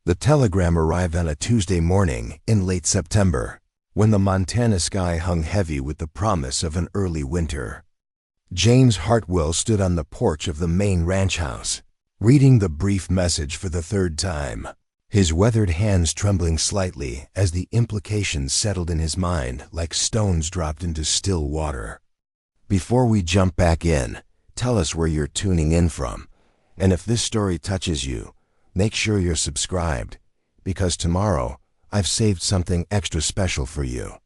The telegram arrived on a Tuesday morning in late September, when the Montana sky hung heavy with the promise of an early winter. James Hartwell stood on the porch of the main ranch house, reading the brief message for the third time, his weathered hands trembling slightly as the implications settled in his mind like stones dropped into still water. Before we jump back in, tell us where you're tuning in from, and if this story touches you, make sure you're subscribed, because tomorrow I've saved something extra special for you.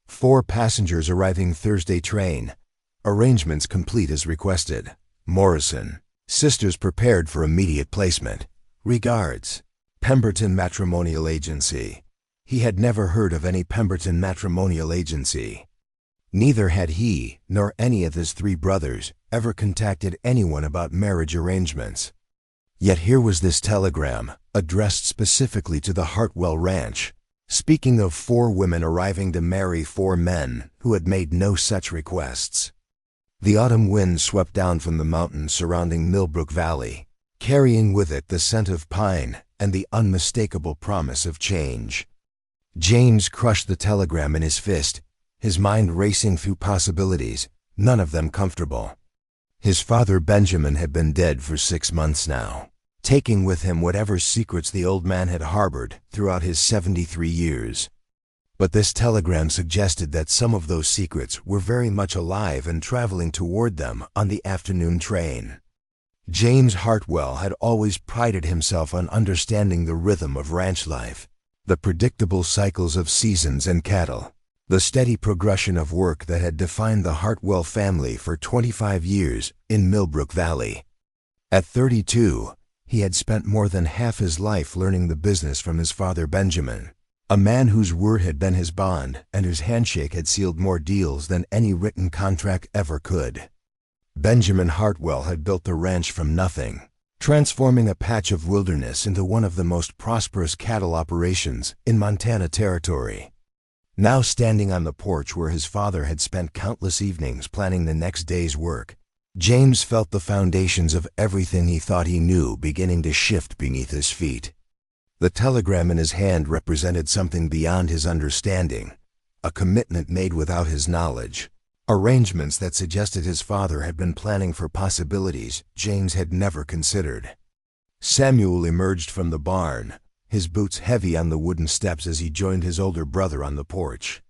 4 passengers arriving Thursday train. Arrangements complete as requested. Morrison. Sisters prepared for immediate placement. Regards. Pemberton Matrimonial Agency. He had never heard of any Pemberton Matrimonial Agency. Neither had he, nor any of his 3 brothers, ever contacted anyone about marriage arrangements. Yet here was this telegram, addressed specifically to the Hartwell Ranch, speaking of 4 women arriving to marry 4 men who had made no such requests. The autumn wind swept down from the mountains surrounding Millbrook Valley, carrying with it the scent of pine and the unmistakable promise of change. James crushed the telegram in his fist, his mind racing through possibilities, none of them comfortable. His father Benjamin had been dead for 6 months now, taking with him whatever secrets the old man had harbored throughout his 73 years. But this telegram suggested that some of those secrets were very much alive and traveling toward them on the afternoon train. James Hartwell had always prided himself on understanding the rhythm of ranch life, the predictable cycles of seasons and cattle, the steady progression of work that had defined the Hartwell family for 25 years in Millbrook Valley. At 32, he had spent more than half his life learning the business from his father Benjamin, a man whose word had been his bond and whose handshake had sealed more deals than any written contract ever could. Benjamin Hartwell had built the ranch from nothing, transforming a patch of wilderness into one of the most prosperous cattle operations in Montana Territory. Now standing on the porch where his father had spent countless evenings planning the next day's work, James felt the foundations of everything he thought he knew beginning to shift beneath his feet. The telegram in his hand represented something beyond his understanding, a commitment made without his knowledge, arrangements that suggested his father had been planning for possibilities James had never considered. Samuel emerged from the barn, his boots heavy on the wooden steps as he joined his older brother on the porch.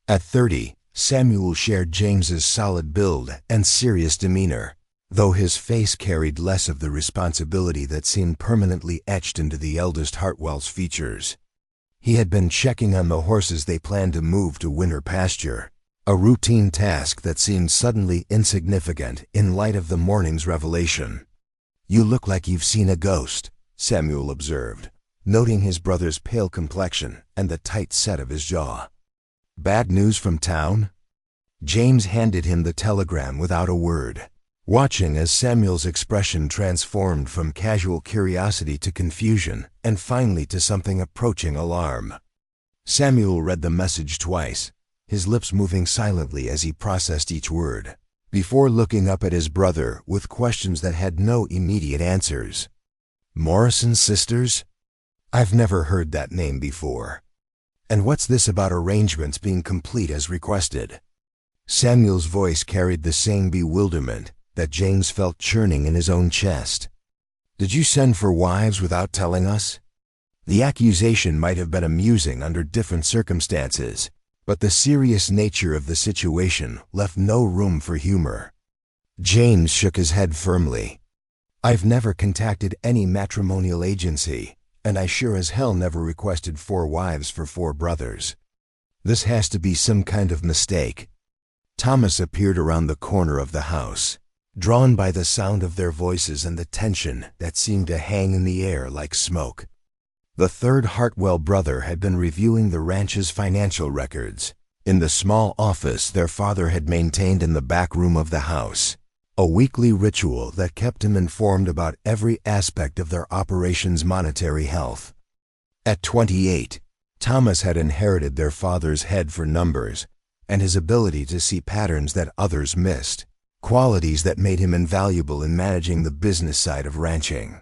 At 30, Samuel shared James's solid build and serious demeanor, though his face carried less of the responsibility that seemed permanently etched into the eldest Hartwell's features. He had been checking on the horses they planned to move to winter pasture, a routine task that seemed suddenly insignificant in light of the morning's revelation. "You look like you've seen a ghost," Samuel observed, noting his brother's pale complexion and the tight set of his jaw. "Bad news from town?" James handed him the telegram without a word, watching as Samuel's expression transformed from casual curiosity to confusion and finally to something approaching alarm. Samuel read the message twice, his lips moving silently as he processed each word, before looking up at his brother with questions that had no immediate answers. "Morrison's sisters? I've never heard that name before. And what's this about arrangements being complete as requested?" Samuel's voice carried the same bewilderment that James felt churning in his own chest. "Did you send for wives without telling us?" The accusation might have been amusing under different circumstances, but the serious nature of the situation left no room for humor. James shook his head firmly. "I've never contacted any matrimonial agency, and I sure as hell never requested 4 wives for 4 brothers. This has to be some kind of mistake." Thomas appeared around the corner of the house, drawn by the sound of their voices and the tension that seemed to hang in the air like smoke. The 3rd Hartwell brother had been reviewing the ranch's financial records in the small office their father had maintained in the back room of the house, a weekly ritual that kept him informed about every aspect of their operation's monetary health. At 28, Thomas had inherited their father's head for numbers and his ability to see patterns that others missed, qualities that made him invaluable in managing the business side of ranching.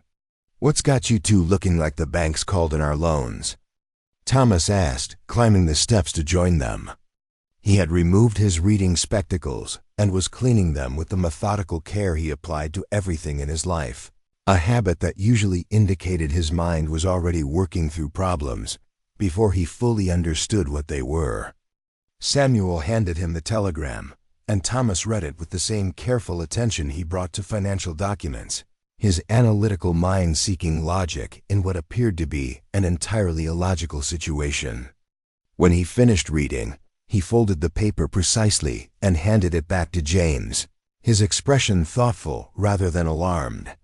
"What's got you two looking like the bank's called in our loans?" Thomas asked, climbing the steps to join them. He had removed his reading spectacles and was cleaning them with the methodical care he applied to everything in his life, a habit that usually indicated his mind was already working through problems before he fully understood what they were. Samuel handed him the telegram, and Thomas read it with the same careful attention he brought to financial documents, his analytical mind seeking logic in what appeared to be an entirely illogical situation. When he finished reading, he folded the paper precisely and handed it back to James, his expression thoughtful rather than alarmed.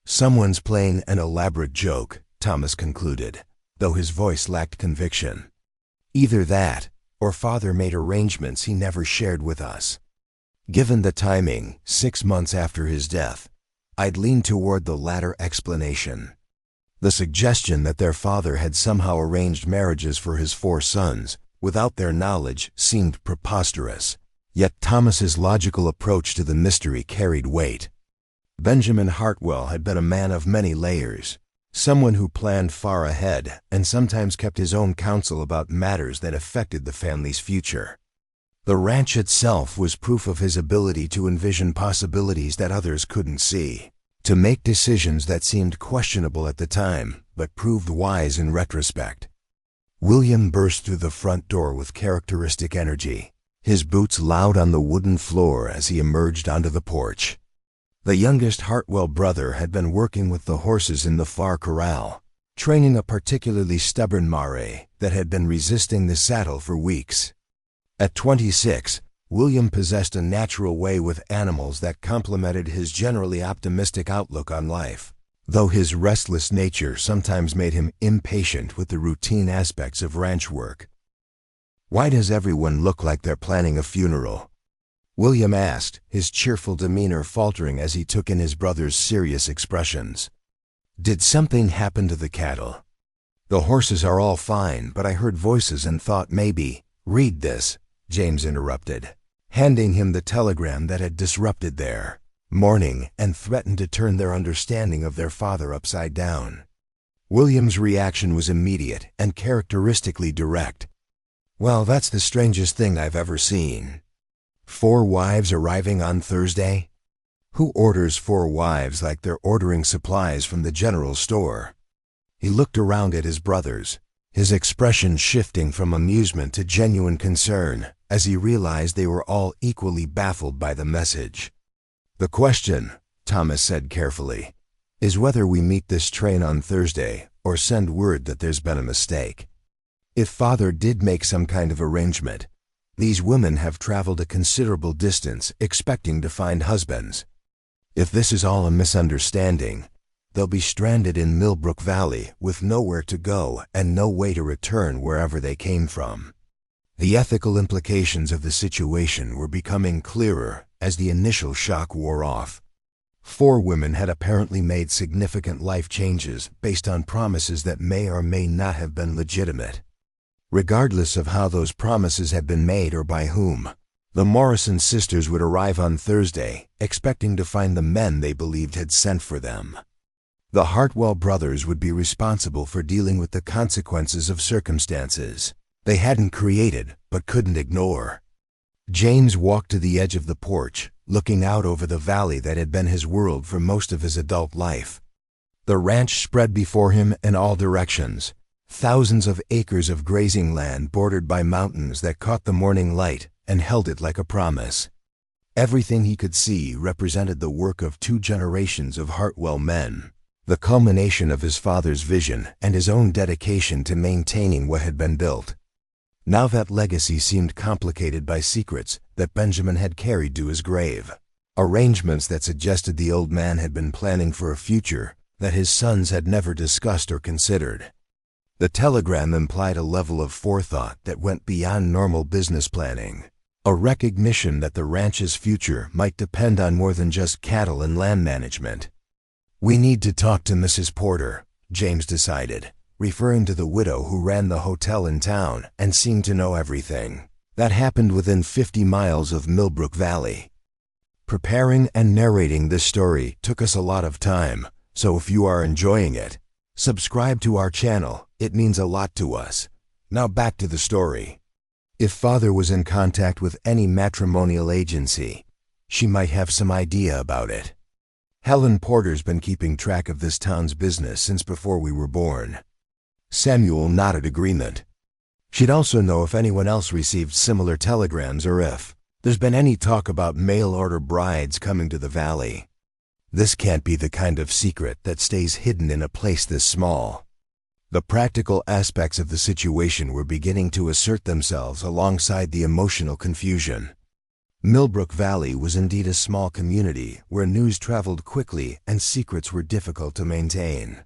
"Someone's playing an elaborate joke," Thomas concluded, though his voice lacked conviction. "Either that, or Father made arrangements he never shared with us." Given the timing, 6 months after his death, I'd lean toward the latter explanation. The suggestion that their father had somehow arranged marriages for his 4 sons without their knowledge seemed preposterous, yet Thomas's logical approach to the mystery carried weight. Benjamin Hartwell had been a man of many layers, someone who planned far ahead and sometimes kept his own counsel about matters that affected the family's future. The ranch itself was proof of his ability to envision possibilities that others couldn't see, to make decisions that seemed questionable at the time but proved wise in retrospect. William burst through the front door with characteristic energy, his boots loud on the wooden floor as he emerged onto the porch. The youngest Hartwell brother had been working with the horses in the far corral, training a particularly stubborn mare that had been resisting the saddle for weeks. At 26, William possessed a natural way with animals that complemented his generally optimistic outlook on life, though his restless nature sometimes made him impatient with the routine aspects of ranch work. "Why does everyone look like they're planning a funeral?" William asked, his cheerful demeanor faltering as he took in his brother's serious expressions. "Did something happen to the cattle?" "The horses are all fine, but I heard voices and thought maybe—" "Read this," James interrupted, handing him the telegram that had disrupted their morning and threatened to turn their understanding of their father upside down. William's reaction was immediate and characteristically direct. "Well, that's the strangest thing I've ever seen. 4 wives arriving on Thursday? Who orders 4 wives like they're ordering supplies from the general store?" He looked around at his brothers, his expression shifting from amusement to genuine concern as he realized they were all equally baffled by the message. "The question," Thomas said carefully, "is whether we meet this train on Thursday or send word that there's been a mistake. If Father did make some kind of arrangement, these women have traveled a considerable distance expecting to find husbands. If this is all a misunderstanding, they'll be stranded in Millbrook Valley with nowhere to go and no way to return wherever they came from." The ethical implications of the situation were becoming clearer as the initial shock wore off. 4 women had apparently made significant life changes based on promises that may or may not have been legitimate. Regardless of how those promises had been made or by whom, the Morrison sisters would arrive on Thursday, expecting to find the men they believed had sent for them. The Hartwell brothers would be responsible for dealing with the consequences of circumstances they hadn't created but couldn't ignore. James walked to the edge of the porch, looking out over the valley that had been his world for most of his adult life. The ranch spread before him in all directions, thousands of acres of grazing land bordered by mountains that caught the morning light and held it like a promise. Everything he could see represented the work of 2 generations of Hartwell men, the culmination of his father's vision and his own dedication to maintaining what had been built. Now that legacy seemed complicated by secrets that Benjamin had carried to his grave, arrangements that suggested the old man had been planning for a future that his sons had never discussed or considered. The telegram implied a level of forethought that went beyond normal business planning, a recognition that the ranch's future might depend on more than just cattle and land management. "We need to talk to Mrs. Porter," James decided, referring to the widow who ran the hotel in town and seemed to know everything that happened within 50 miles of Millbrook Valley. Preparing and narrating this story took us a lot of time, So if you are enjoying it, subscribe to our channel. It means a lot to us. Now back to the story. If Father was in contact with any matrimonial agency, she might have some idea about it. Helen Porter's been keeping track of this town's business since before we were born. Samuel nodded agreement. She'd also know if anyone else received similar telegrams or if there's been any talk about mail-order brides coming to the valley. This can't be the kind of secret that stays hidden in a place this small. The practical aspects of the situation were beginning to assert themselves alongside the emotional confusion. Millbrook Valley was indeed a small community where news traveled quickly and secrets were difficult to maintain.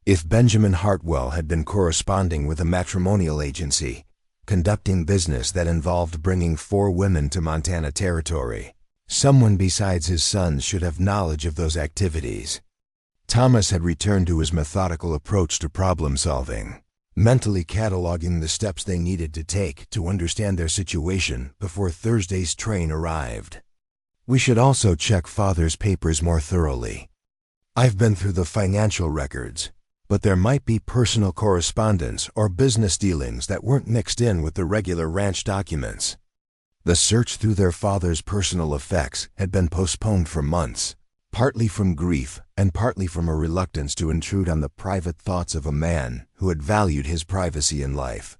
If Benjamin Hartwell had been corresponding with a matrimonial agency, conducting business that involved bringing 4 women to Montana Territory, someone besides his sons should have knowledge of those activities. Thomas had returned to his methodical approach to problem-solving, mentally cataloging the steps they needed to take to understand their situation before Thursday's train arrived. We should also check Father's papers more thoroughly. I've been through the financial records, but there might be personal correspondence or business dealings that weren't mixed in with the regular ranch documents. The search through their father's personal effects had been postponed for months, partly from grief and partly from a reluctance to intrude on the private thoughts of a man who had valued his privacy in life.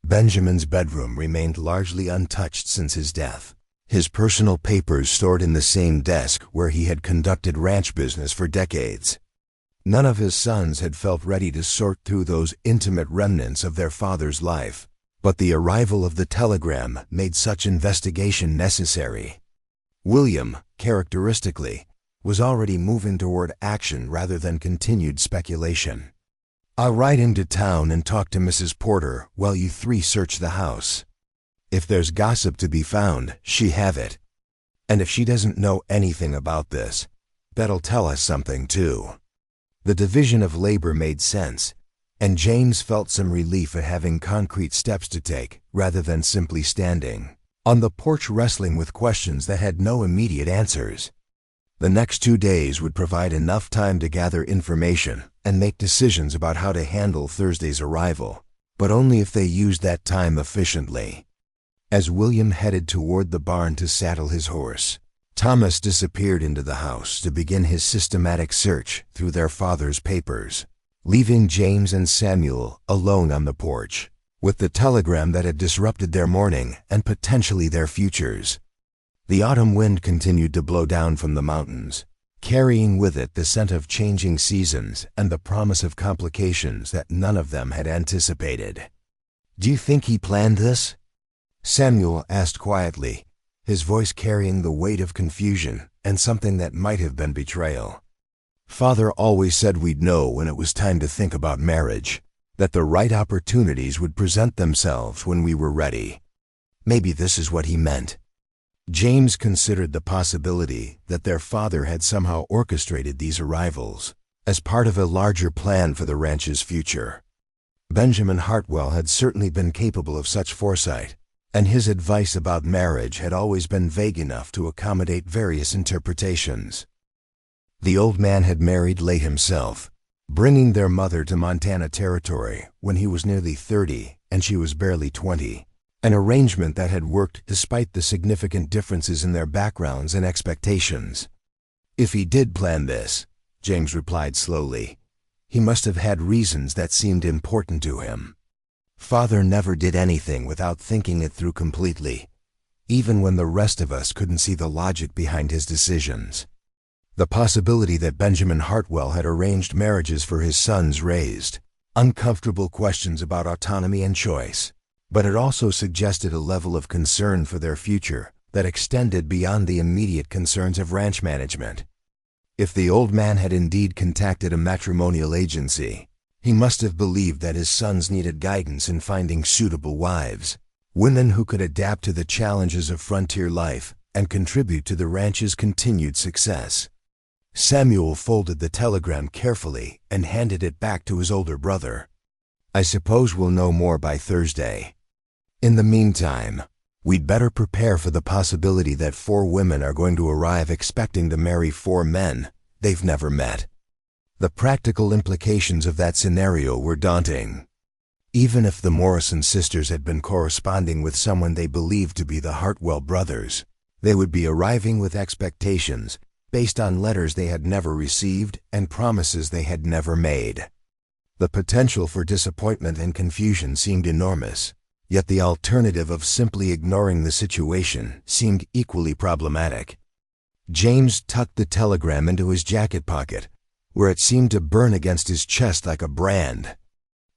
Benjamin's bedroom remained largely untouched since his death, his personal papers stored in the same desk where he had conducted ranch business for decades. None of his sons had felt ready to sort through those intimate remnants of their father's life, but the arrival of the telegram made such investigation necessary. William, characteristically, was already moving toward action rather than continued speculation. "I'll ride into town and talk to Mrs. Porter while you 3 search the house. If there's gossip to be found, she have it. And if she doesn't know anything about this, that'll tell us something too." The division of labor made sense, and James felt some relief at having concrete steps to take rather than simply standing on the porch wrestling with questions that had no immediate answers. The next 2 days would provide enough time to gather information and make decisions about how to handle Thursday's arrival, but only if they used that time efficiently. As William headed toward the barn to saddle his horse, Thomas disappeared into the house to begin his systematic search through their father's papers, leaving James and Samuel alone on the porch, with the telegram that had disrupted their morning and potentially their futures. The autumn wind continued to blow down from the mountains, carrying with it the scent of changing seasons and the promise of complications that none of them had anticipated. "Do you think he planned this?" Samuel asked quietly, his voice carrying the weight of confusion and something that might have been betrayal. "Father always said we'd know when it was time to think about marriage, that the right opportunities would present themselves when we were ready. Maybe this is what he meant." James considered the possibility that their father had somehow orchestrated these arrivals as part of a larger plan for the ranch's future. Benjamin Hartwell had certainly been capable of such foresight, and his advice about marriage had always been vague enough to accommodate various interpretations. The old man had married late himself, bringing their mother to Montana Territory when he was nearly 30 and she was barely 20, an arrangement that had worked despite the significant differences in their backgrounds and expectations. "If he did plan this," James replied slowly, "he must have had reasons that seemed important to him. Father never did anything without thinking it through completely, even when the rest of us couldn't see the logic behind his decisions." The possibility that Benjamin Hartwell had arranged marriages for his sons raised uncomfortable questions about autonomy and choice, but it also suggested a level of concern for their future that extended beyond the immediate concerns of ranch management. If the old man had indeed contacted a matrimonial agency, he must have believed that his sons needed guidance in finding suitable wives, women who could adapt to the challenges of frontier life and contribute to the ranch's continued success. Samuel folded the telegram carefully and handed it back to his older brother. "I suppose we'll know more by Thursday. In the meantime, we'd better prepare for the possibility that 4 women are going to arrive expecting to marry 4 men they've never met." The practical implications of that scenario were daunting. Even if the Morrison sisters had been corresponding with someone they believed to be the Hartwell brothers, they would be arriving with expectations based on letters they had never received and promises they had never made. The potential for disappointment and confusion seemed enormous, yet the alternative of simply ignoring the situation seemed equally problematic. James tucked the telegram into his jacket pocket, where it seemed to burn against his chest like a brand.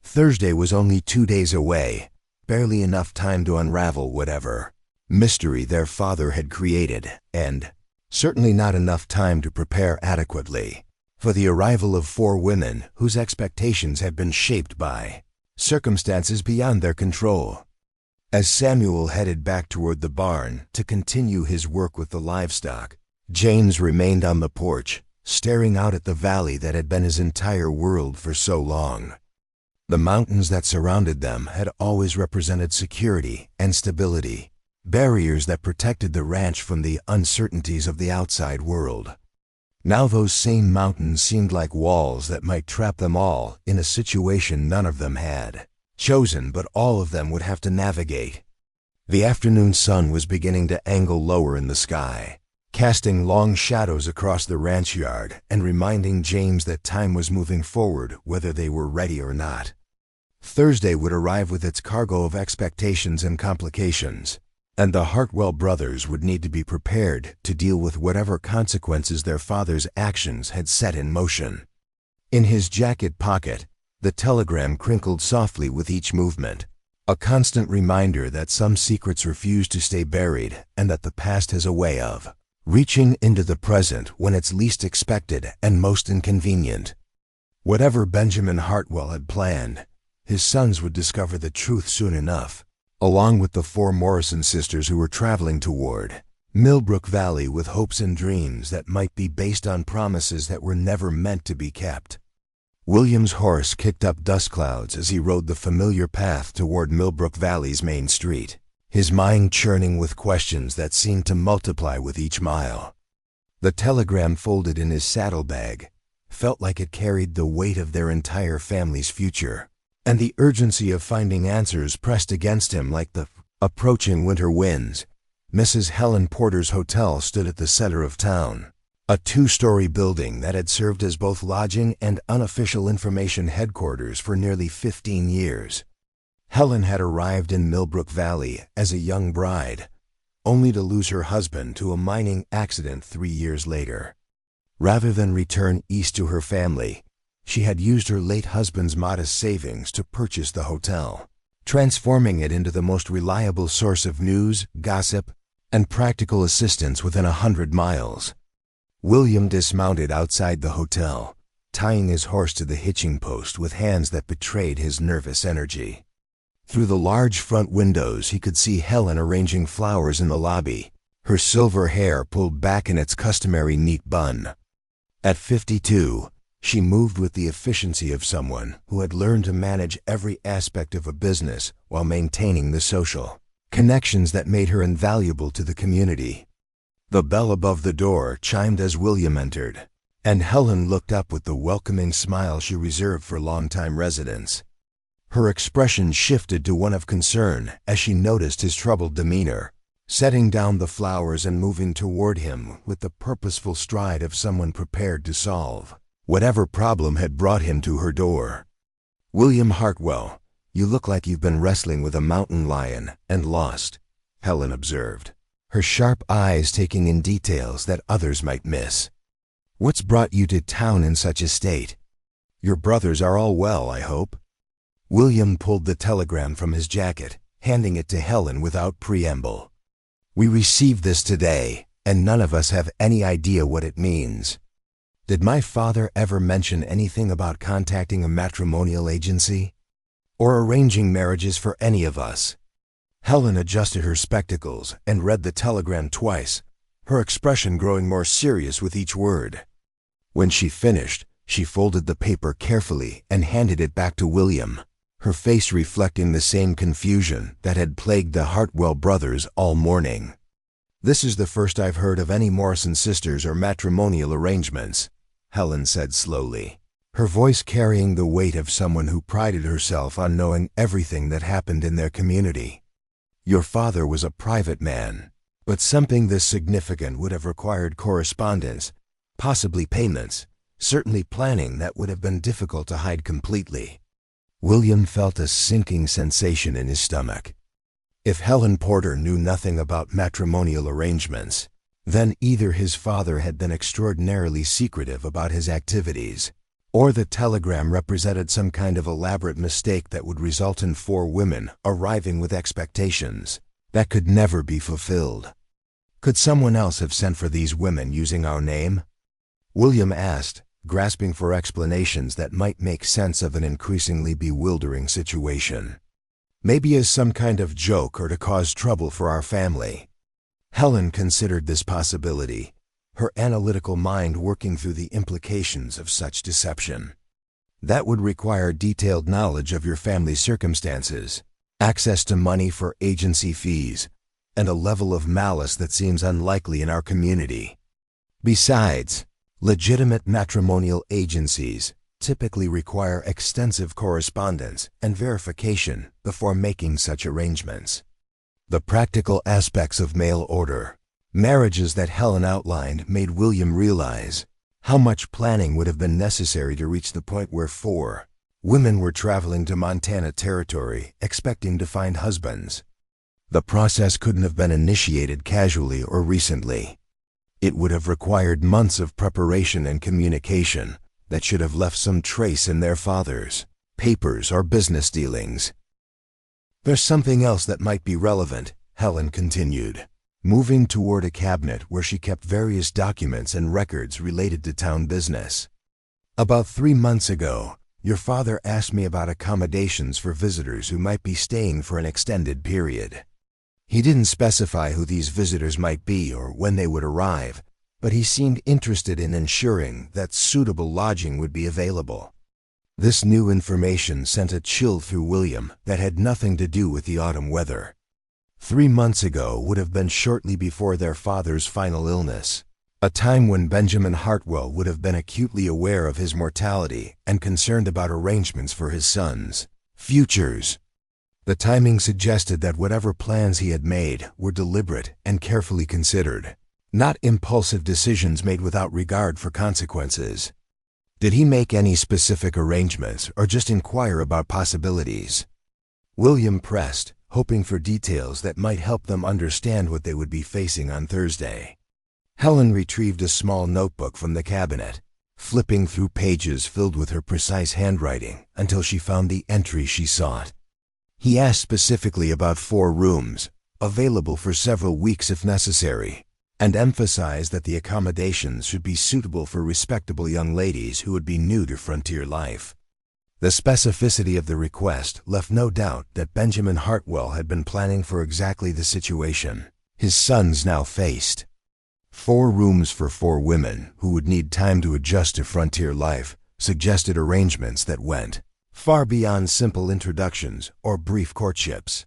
Thursday was only 2 days away, barely enough time to unravel whatever mystery their father had created, and certainly not enough time to prepare adequately for the arrival of 4 women whose expectations had been shaped by circumstances beyond their control. As Samuel headed back toward the barn to continue his work with the livestock, James remained on the porch, staring out at the valley that had been his entire world for so long. The mountains that surrounded them had always represented security and stability, barriers that protected the ranch from the uncertainties of the outside world. Now those same mountains seemed like walls that might trap them all in a situation none of them had chosen, but all of them would have to navigate. The afternoon sun was beginning to angle lower in the sky, casting long shadows across the ranch yard and reminding James that time was moving forward whether they were ready or not. Thursday would arrive with its cargo of expectations and complications, and the Hartwell brothers would need to be prepared to deal with whatever consequences their father's actions had set in motion. In his jacket pocket, the telegram crinkled softly with each movement, a constant reminder that some secrets refuse to stay buried and that the past has a way of reaching into the present when it's least expected and most inconvenient. Whatever Benjamin Hartwell had planned, his sons would discover the truth soon enough, along with the 4 Morrison sisters who were traveling toward Millbrook Valley with hopes and dreams that might be based on promises that were never meant to be kept. William's horse kicked up dust clouds as he rode the familiar path toward Millbrook Valley's main street, his mind churning with questions that seemed to multiply with each mile. The telegram folded in his saddlebag felt like it carried the weight of their entire family's future, and the urgency of finding answers pressed against him like the approaching winter winds. Mrs. Helen Porter's hotel stood at the center of town, a 2-story building that had served as both lodging and unofficial information headquarters for nearly 15 years. Helen had arrived in Millbrook Valley as a young bride, only to lose her husband to a mining accident 3 years later. Rather than return east to her family, she had used her late husband's modest savings to purchase the hotel, transforming it into the most reliable source of news, gossip, and practical assistance within 100 miles. William dismounted outside the hotel, tying his horse to the hitching post with hands that betrayed his nervous energy. Through the large front windows he could see Helen arranging flowers in the lobby, her silver hair pulled back in its customary neat bun. At 52, she moved with the efficiency of someone who had learned to manage every aspect of a business while maintaining the social connections that made her invaluable to the community. The bell above the door chimed as William entered, and Helen looked up with the welcoming smile she reserved for longtime residents. Her expression shifted to one of concern as she noticed his troubled demeanor, setting down the flowers and moving toward him with the purposeful stride of someone prepared to solve whatever problem had brought him to her door. "William Hartwell, you look like you've been wrestling with a mountain lion and lost," Helen observed, her sharp eyes taking in details that others might miss. "What's brought you to town in such a state? Your brothers are all well, I hope?" William pulled the telegram from his jacket, handing it to Helen without preamble. "We received this today, and none of us have any idea what it means. Did my father ever mention anything about contacting a matrimonial agency? Or arranging marriages for any of us?" Helen adjusted her spectacles and read the telegram twice, her expression growing more serious with each word. When she finished, she folded the paper carefully and handed it back to William, her face reflecting the same confusion that had plagued the Hartwell brothers all morning. "This is the first I've heard of any Morrison sisters or matrimonial arrangements," Helen said slowly. her voice carrying the weight of someone who prided herself on knowing everything that happened in their community. Your father was a private man, but something this significant would have required correspondence, possibly payments, certainly planning that would have been difficult to hide completely. William felt a sinking sensation in his stomach. If Helen Porter knew nothing about matrimonial arrangements, then either his father had been extraordinarily secretive about his activities, or the telegram represented some kind of elaborate mistake that would result in 4 women arriving with expectations that could never be fulfilled. Could someone else have sent for these women using our name? William asked, grasping for explanations that might make sense of an increasingly bewildering situation. Maybe as some kind of joke or to cause trouble for our family. Helen considered this possibility, her analytical mind working through the implications of such deception. That would require detailed knowledge of your family's circumstances, access to money for agency fees, and a level of malice that seems unlikely in our community. Besides, legitimate matrimonial agencies typically require extensive correspondence and verification before making such arrangements. The practical aspects of mail order marriages that Helen outlined made William realize how much planning would have been necessary to reach the point where 4 women were traveling to Montana Territory expecting to find husbands. The process couldn't have been initiated casually or recently. It would have required months of preparation and communication that should have left some trace in their fathers, papers, or business dealings. There's something else that might be relevant, Helen continued, moving toward a cabinet where she kept various documents and records related to town business. About 3 months ago, your father asked me about accommodations for visitors who might be staying for an extended period. He didn't specify who these visitors might be or when they would arrive, but he seemed interested in ensuring that suitable lodging would be available. This new information sent a chill through William that had nothing to do with the autumn weather. 3 months ago would have been shortly before their father's final illness, a time when Benjamin Hartwell would have been acutely aware of his mortality and concerned about arrangements for his sons' futures. The timing suggested that whatever plans he had made were deliberate and carefully considered, not impulsive decisions made without regard for consequences. Did he make any specific arrangements or just inquire about possibilities? William pressed, hoping for details that might help them understand what they would be facing on Thursday. Helen retrieved a small notebook from the cabinet, flipping through pages filled with her precise handwriting until she found the entry she sought. He asked specifically about 4 rooms, available for several weeks if necessary, and emphasized that the accommodations should be suitable for respectable young ladies who would be new to frontier life. The specificity of the request left no doubt that Benjamin Hartwell had been planning for exactly the situation his sons now faced. 4 rooms for 4 women who would need time to adjust to frontier life suggested arrangements that went far beyond simple introductions or brief courtships.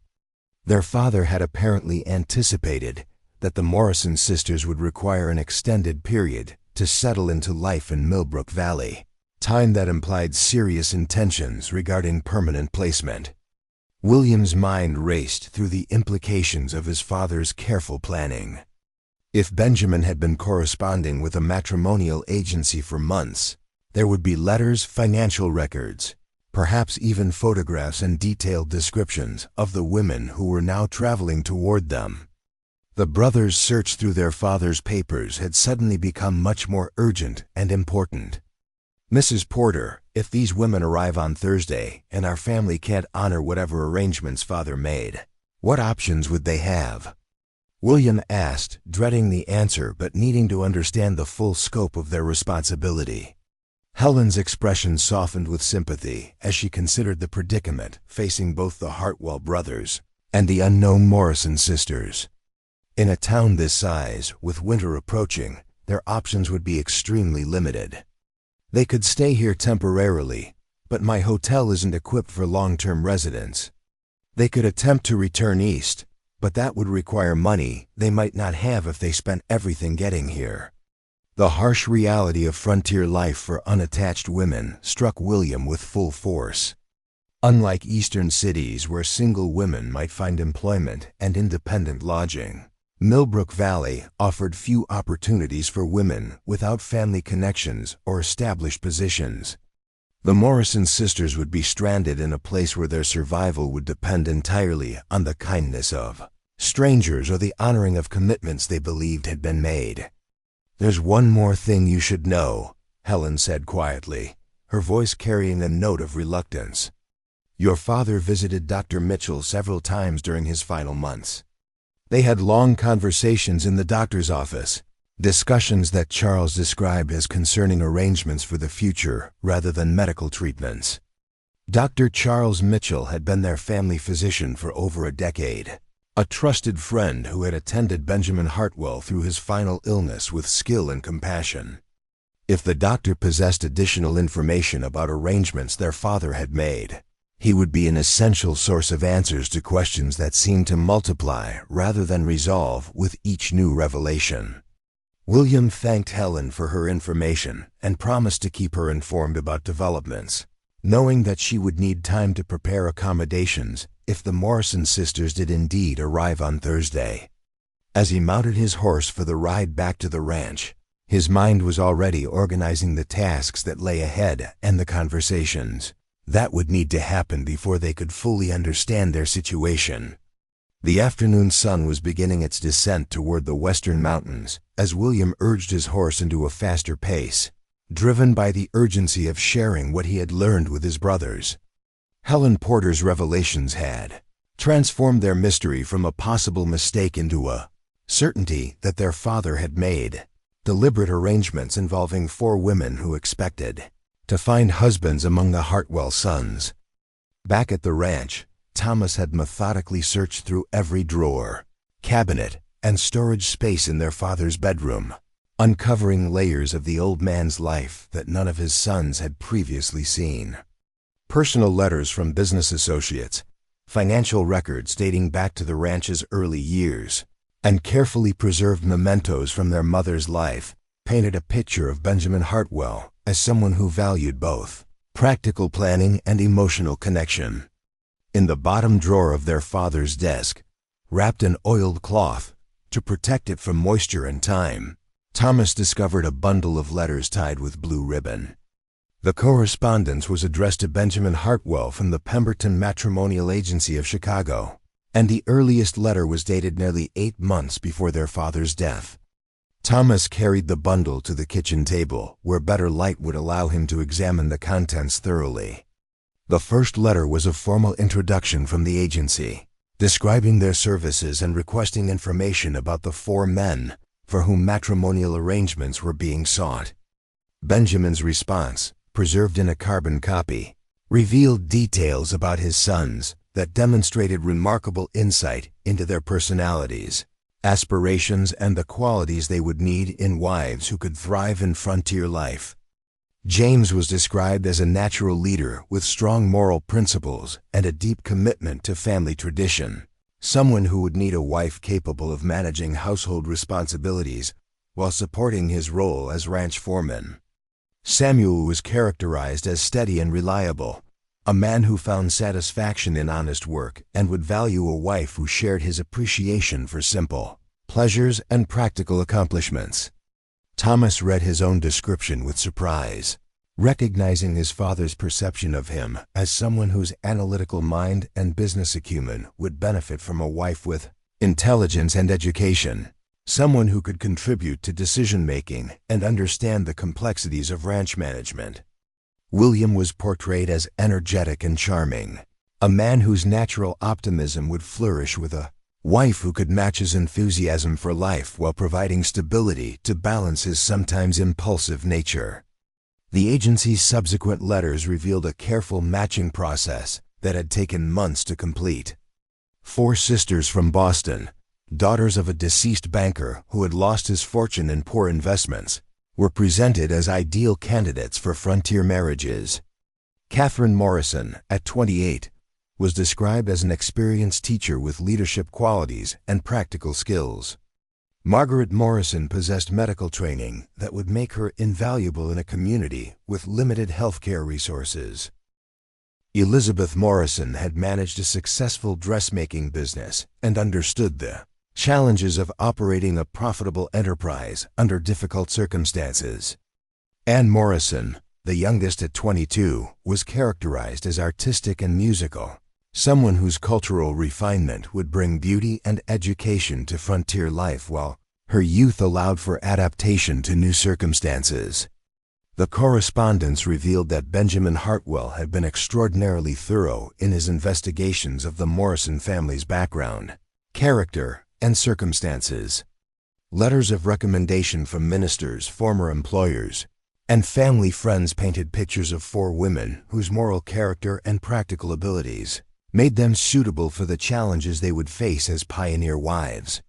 Their father had apparently anticipated that the Morrison sisters would require an extended period to settle into life in Millbrook Valley, time that implied serious intentions regarding permanent placement. William's mind raced through the implications of his father's careful planning. If Benjamin had been corresponding with a matrimonial agency for months, there would be letters, financial records, perhaps even photographs and detailed descriptions of the women who were now traveling toward them. The brothers' search through their father's papers had suddenly become much more urgent and important. Mrs. Porter, if these women arrive on Thursday and our family can't honor whatever arrangements father made, what options would they have? William asked, dreading the answer but needing to understand the full scope of their responsibility. Helen's expression softened with sympathy as she considered the predicament facing both the Hartwell brothers and the unknown Morrison sisters. In a town this size, with winter approaching, their options would be extremely limited. They could stay here temporarily, but my hotel isn't equipped for long-term residents. They could attempt to return east, but that would require money they might not have if they spent everything getting here. The harsh reality of frontier life for unattached women struck William with full force. Unlike eastern cities where single women might find employment and independent lodging, Millbrook Valley offered few opportunities for women without family connections or established positions. The Morrison sisters would be stranded in a place where their survival would depend entirely on the kindness of strangers or the honoring of commitments they believed had been made. "There's one more thing you should know," Helen said quietly, her voice carrying a note of reluctance. "Your father visited Dr. Mitchell several times during his final months. They had long conversations in the doctor's office, discussions that Charles described as concerning arrangements for the future rather than medical treatments. Dr. Charles Mitchell had been their family physician for over a decade, a trusted friend who had attended Benjamin Hartwell through his final illness with skill and compassion. If the doctor possessed additional information about arrangements their father had made, he would be an essential source of answers to questions that seemed to multiply rather than resolve with each new revelation. William thanked Helen for her information and promised to keep her informed about developments, knowing that she would need time to prepare accommodations if the Morrison sisters did indeed arrive on Thursday. As he mounted his horse for the ride back to the ranch, his mind was already organizing the tasks that lay ahead and the conversations that would need to happen before they could fully understand their situation. The afternoon sun was beginning its descent toward the western mountains as William urged his horse into a faster pace, driven by the urgency of sharing what he had learned with his brothers. Helen Porter's revelations had transformed their mystery from a possible mistake into a certainty that their father had made deliberate arrangements involving 4 women who expected to find husbands among the Hartwell sons. Back at the ranch, Thomas had methodically searched through every drawer, cabinet, and storage space in their father's bedroom, uncovering layers of the old man's life that none of his sons had previously seen. Personal letters from business associates, financial records dating back to the ranch's early years, and carefully preserved mementos from their mother's life painted a picture of Benjamin Hartwell as someone who valued both practical planning and emotional connection. In the bottom drawer of their father's desk, wrapped in oiled cloth to protect it from moisture and time, Thomas discovered a bundle of letters tied with blue ribbon. The correspondence was addressed to Benjamin Hartwell from the Pemberton Matrimonial Agency of Chicago, and the earliest letter was dated nearly 8 months before their father's death. Thomas carried the bundle to the kitchen table, where better light would allow him to examine the contents thoroughly. The first letter was a formal introduction from the agency, describing their services and requesting information about the 4 men for whom matrimonial arrangements were being sought. Benjamin's response, preserved in a carbon copy, revealed details about his sons that demonstrated remarkable insight into their personalities, aspirations, and the qualities they would need in wives who could thrive in frontier life. James was described as a natural leader with strong moral principles and a deep commitment to family tradition, someone who would need a wife capable of managing household responsibilities while supporting his role as ranch foreman. Samuel was characterized as steady and reliable, a man who found satisfaction in honest work and would value a wife who shared his appreciation for simple pleasures and practical accomplishments. Thomas read his own description with surprise, recognizing his father's perception of him as someone whose analytical mind and business acumen would benefit from a wife with intelligence and education, someone who could contribute to decision-making and understand the complexities of ranch management. William was portrayed as energetic and charming, a man whose natural optimism would flourish with a wife who could match his enthusiasm for life while providing stability to balance his sometimes impulsive nature. The agency's subsequent letters revealed a careful matching process that had taken months to complete. 4 sisters from Boston, daughters of a deceased banker who had lost his fortune in poor investments, were presented as ideal candidates for frontier marriages. Catherine Morrison, at 28, was described as an experienced teacher with leadership qualities and practical skills. Margaret Morrison possessed medical training that would make her invaluable in a community with limited healthcare resources. Elizabeth Morrison had managed a successful dressmaking business and understood the challenges of operating a profitable enterprise under difficult circumstances. Anne Morrison, the youngest at 22, was characterized as artistic and musical, someone whose cultural refinement would bring beauty and education to frontier life while her youth allowed for adaptation to new circumstances. The correspondence revealed that Benjamin Hartwell had been extraordinarily thorough in his investigations of the Morrison family's background, character, and circumstances. Letters of recommendation from ministers, former employers, and family friends painted pictures of 4 women whose moral character and practical abilities made them suitable for the challenges they would face as pioneer wives.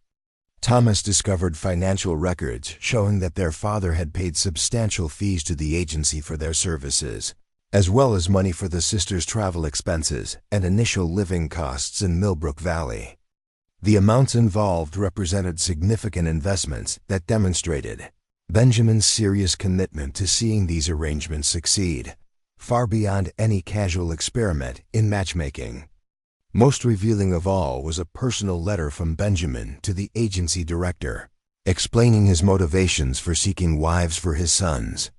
Thomas discovered financial records showing that their father had paid substantial fees to the agency for their services, as well as money for the sisters' travel expenses and initial living costs in Millbrook Valley. The amounts involved represented significant investments that demonstrated Benjamin's serious commitment to seeing these arrangements succeed, far beyond any casual experiment in matchmaking. Most revealing of all was a personal letter from Benjamin to the agency director, explaining his motivations for seeking wives for his sons.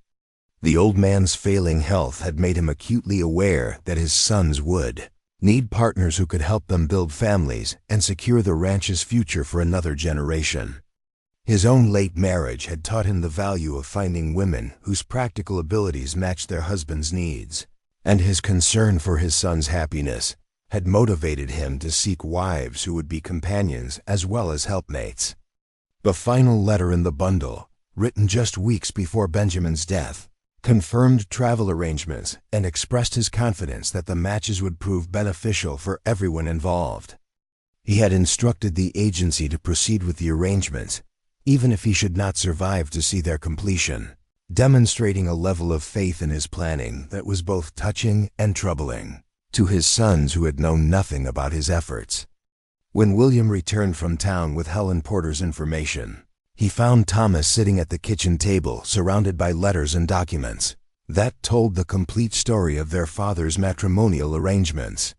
The old man's failing health had made him acutely aware that his sons would need partners who could help them build families and secure the ranch's future for another generation. His own late marriage had taught him the value of finding women whose practical abilities matched their husband's needs, and his concern for his son's happiness had motivated him to seek wives who would be companions as well as helpmates. The final letter in the bundle, written just weeks before Benjamin's death, confirmed travel arrangements and expressed his confidence that the matches would prove beneficial for everyone involved. He had instructed the agency to proceed with the arrangements, even if he should not survive to see their completion, demonstrating a level of faith in his planning that was both touching and troubling to his sons who had known nothing about his efforts. When William returned from town with Helen Porter's information, he found Thomas sitting at the kitchen table surrounded by letters and documents that told the complete story of their father's matrimonial arrangements.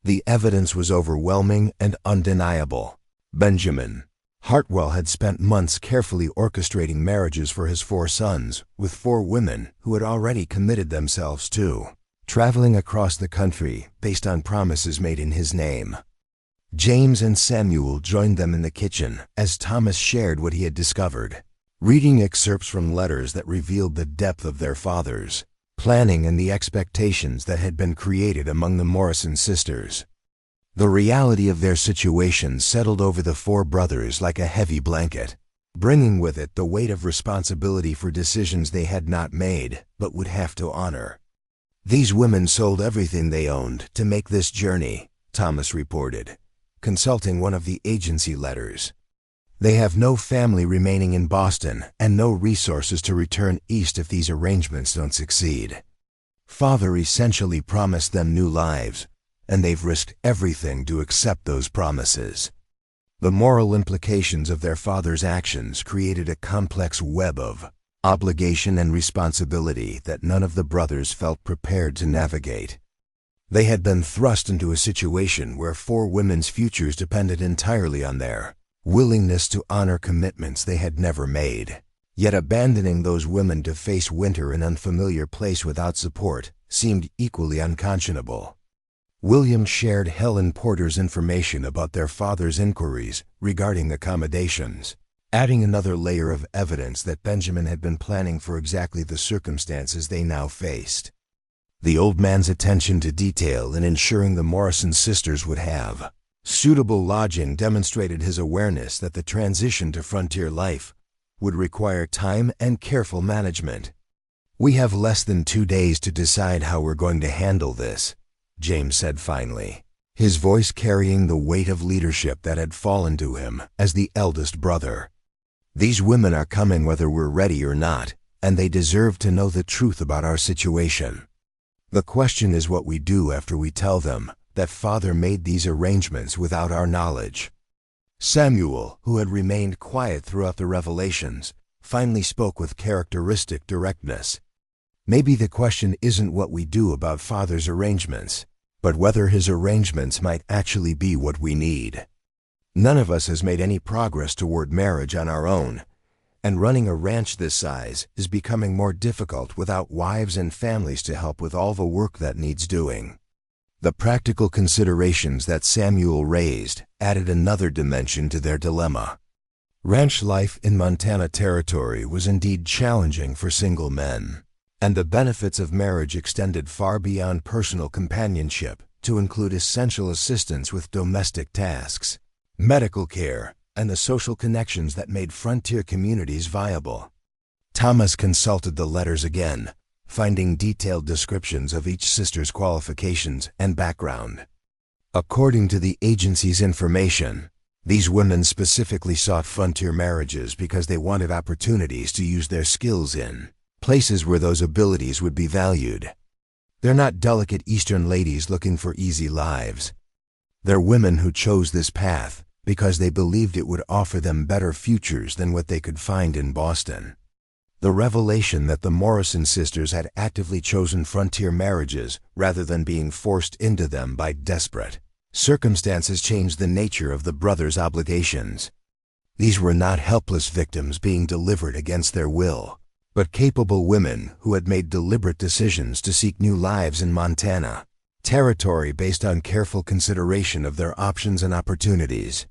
The evidence was overwhelming and undeniable. Benjamin Hartwell had spent months carefully orchestrating marriages for his 4 sons with 4 women who had already committed themselves to traveling across the country based on promises made in his name. James and Samuel joined them in the kitchen as Thomas shared what he had discovered, reading excerpts from letters that revealed the depth of their father's planning and the expectations that had been created among the Morrison sisters. The reality of their situation settled over the 4 brothers like a heavy blanket, bringing with it the weight of responsibility for decisions they had not made but would have to honor. "These women sold everything they owned to make this journey," Thomas reported, consulting one of the agency letters. "They have no family remaining in Boston and no resources to return east if these arrangements don't succeed. Father essentially promised them new lives, and they've risked everything to accept those promises." The moral implications of their father's actions created a complex web of obligation and responsibility that none of the brothers felt prepared to navigate. They had been thrust into a situation where 4 women's futures depended entirely on their willingness to honor commitments they had never made. Yet abandoning those women to face winter in an unfamiliar place without support seemed equally unconscionable. William shared Helen Porter's information about their father's inquiries regarding accommodations, adding another layer of evidence that Benjamin had been planning for exactly the circumstances they now faced. The old man's attention to detail in ensuring the Morrison sisters would have suitable lodging demonstrated his awareness that the transition to frontier life would require time and careful management. "We have less than 2 days to decide how we're going to handle this," James said finally, his voice carrying the weight of leadership that had fallen to him as the eldest brother. "These women are coming whether we're ready or not, and they deserve to know the truth about our situation. The question is what we do after we tell them that Father made these arrangements without our knowledge." Samuel, who had remained quiet throughout the revelations, finally spoke with characteristic directness. Maybe the question isn't what we do about Father's arrangements, but whether his arrangements might actually be what we need. None of us has made any progress toward marriage on our own, and running a ranch this size is becoming more difficult without wives and families to help with all the work that needs doing. The practical considerations that Samuel raised added another dimension to their dilemma. Ranch life in Montana Territory was indeed challenging for single men, and the benefits of marriage extended far beyond personal companionship to include essential assistance with domestic tasks, medical care, and the social connections that made frontier communities viable. Thomas consulted the letters again, finding detailed descriptions of each sister's qualifications and background. According to the agency's information, these women specifically sought frontier marriages because they wanted opportunities to use their skills in places where those abilities would be valued. They're not delicate Eastern ladies looking for easy lives. They're women who chose this path because they believed it would offer them better futures than what they could find in Boston. The revelation that the Morrison sisters had actively chosen frontier marriages rather than being forced into them by desperate circumstances changed the nature of the brothers' obligations. These were not helpless victims being delivered against their will, but capable women who had made deliberate decisions to seek new lives in Montana Territory based on careful consideration of their options and opportunities.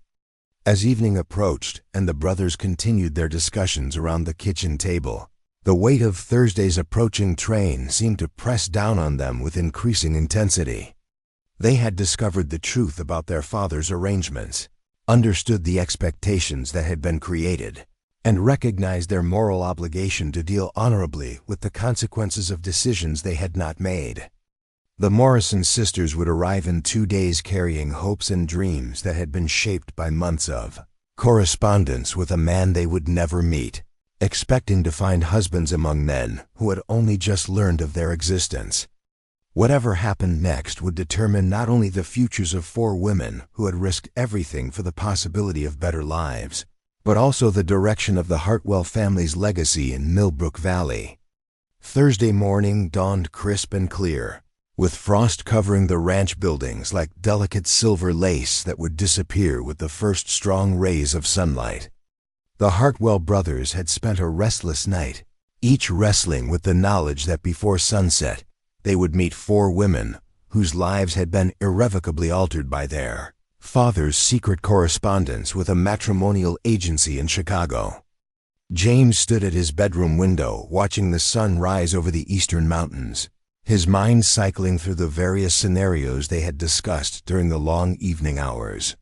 As evening approached and the brothers continued their discussions around the kitchen table, the weight of Thursday's approaching train seemed to press down on them with increasing intensity. They had discovered the truth about their father's arrangements, understood the expectations that had been created, and recognized their moral obligation to deal honorably with the consequences of decisions they had not made. The Morrison sisters would arrive in 2 days carrying hopes and dreams that had been shaped by months of correspondence with a man they would never meet, expecting to find husbands among men who had only just learned of their existence. Whatever happened next would determine not only the futures of 4 women who had risked everything for the possibility of better lives, but also the direction of the Hartwell family's legacy in Millbrook Valley. Thursday morning dawned crisp and clear, with frost covering the ranch buildings like delicate silver lace that would disappear with the first strong rays of sunlight. The Hartwell brothers had spent a restless night, each wrestling with the knowledge that before sunset they would meet 4 women whose lives had been irrevocably altered by their father's secret correspondence with a matrimonial agency in Chicago. James stood at his bedroom window watching the sun rise over the eastern mountains, his mind cycling through the various scenarios they had discussed during the long evening hours.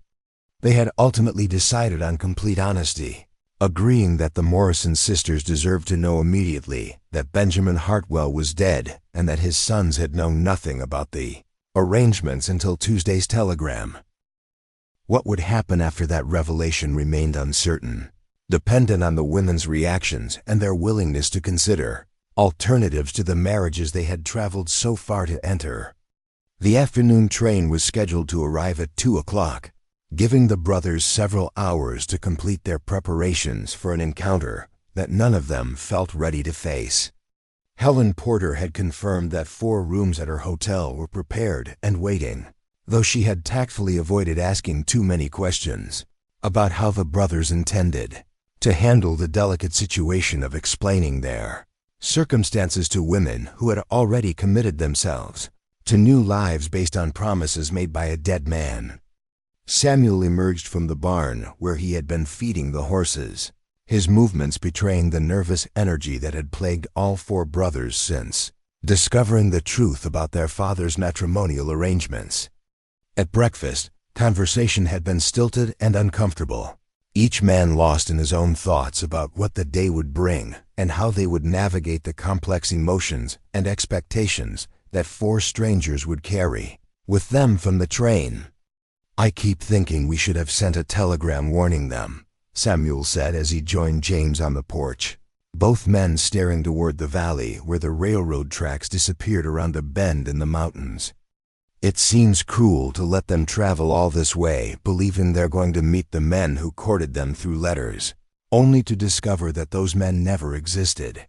They had ultimately decided on complete honesty, agreeing that the Morrison sisters deserved to know immediately that Benjamin Hartwell was dead and that his sons had known nothing about the arrangements until Tuesday's telegram. What would happen after that revelation remained uncertain, dependent on the women's reactions and their willingness to consider alternatives to the marriages they had traveled so far to enter. The afternoon train was scheduled to arrive at 2 o'clock, giving the brothers several hours to complete their preparations for an encounter that none of them felt ready to face. Helen Porter had confirmed that 4 rooms at her hotel were prepared and waiting, though she had tactfully avoided asking too many questions about how the brothers intended to handle the delicate situation of explaining their circumstances to women who had already committed themselves to new lives based on promises made by a dead man. Samuel emerged from the barn where he had been feeding the horses, his movements betraying the nervous energy that had plagued all 4 brothers since discovering the truth about their father's matrimonial arrangements. At breakfast, conversation had been stilted and uncomfortable, each man lost in his own thoughts about what the day would bring and how they would navigate the complex emotions and expectations that 4 strangers would carry with them from the train. "I keep thinking we should have sent a telegram warning them," Samuel said as he joined James on the porch, both men staring toward the valley where the railroad tracks disappeared around a bend in the mountains. It seems cruel to let them travel all this way, believing they're going to meet the men who courted them through letters, only to discover that those men never existed.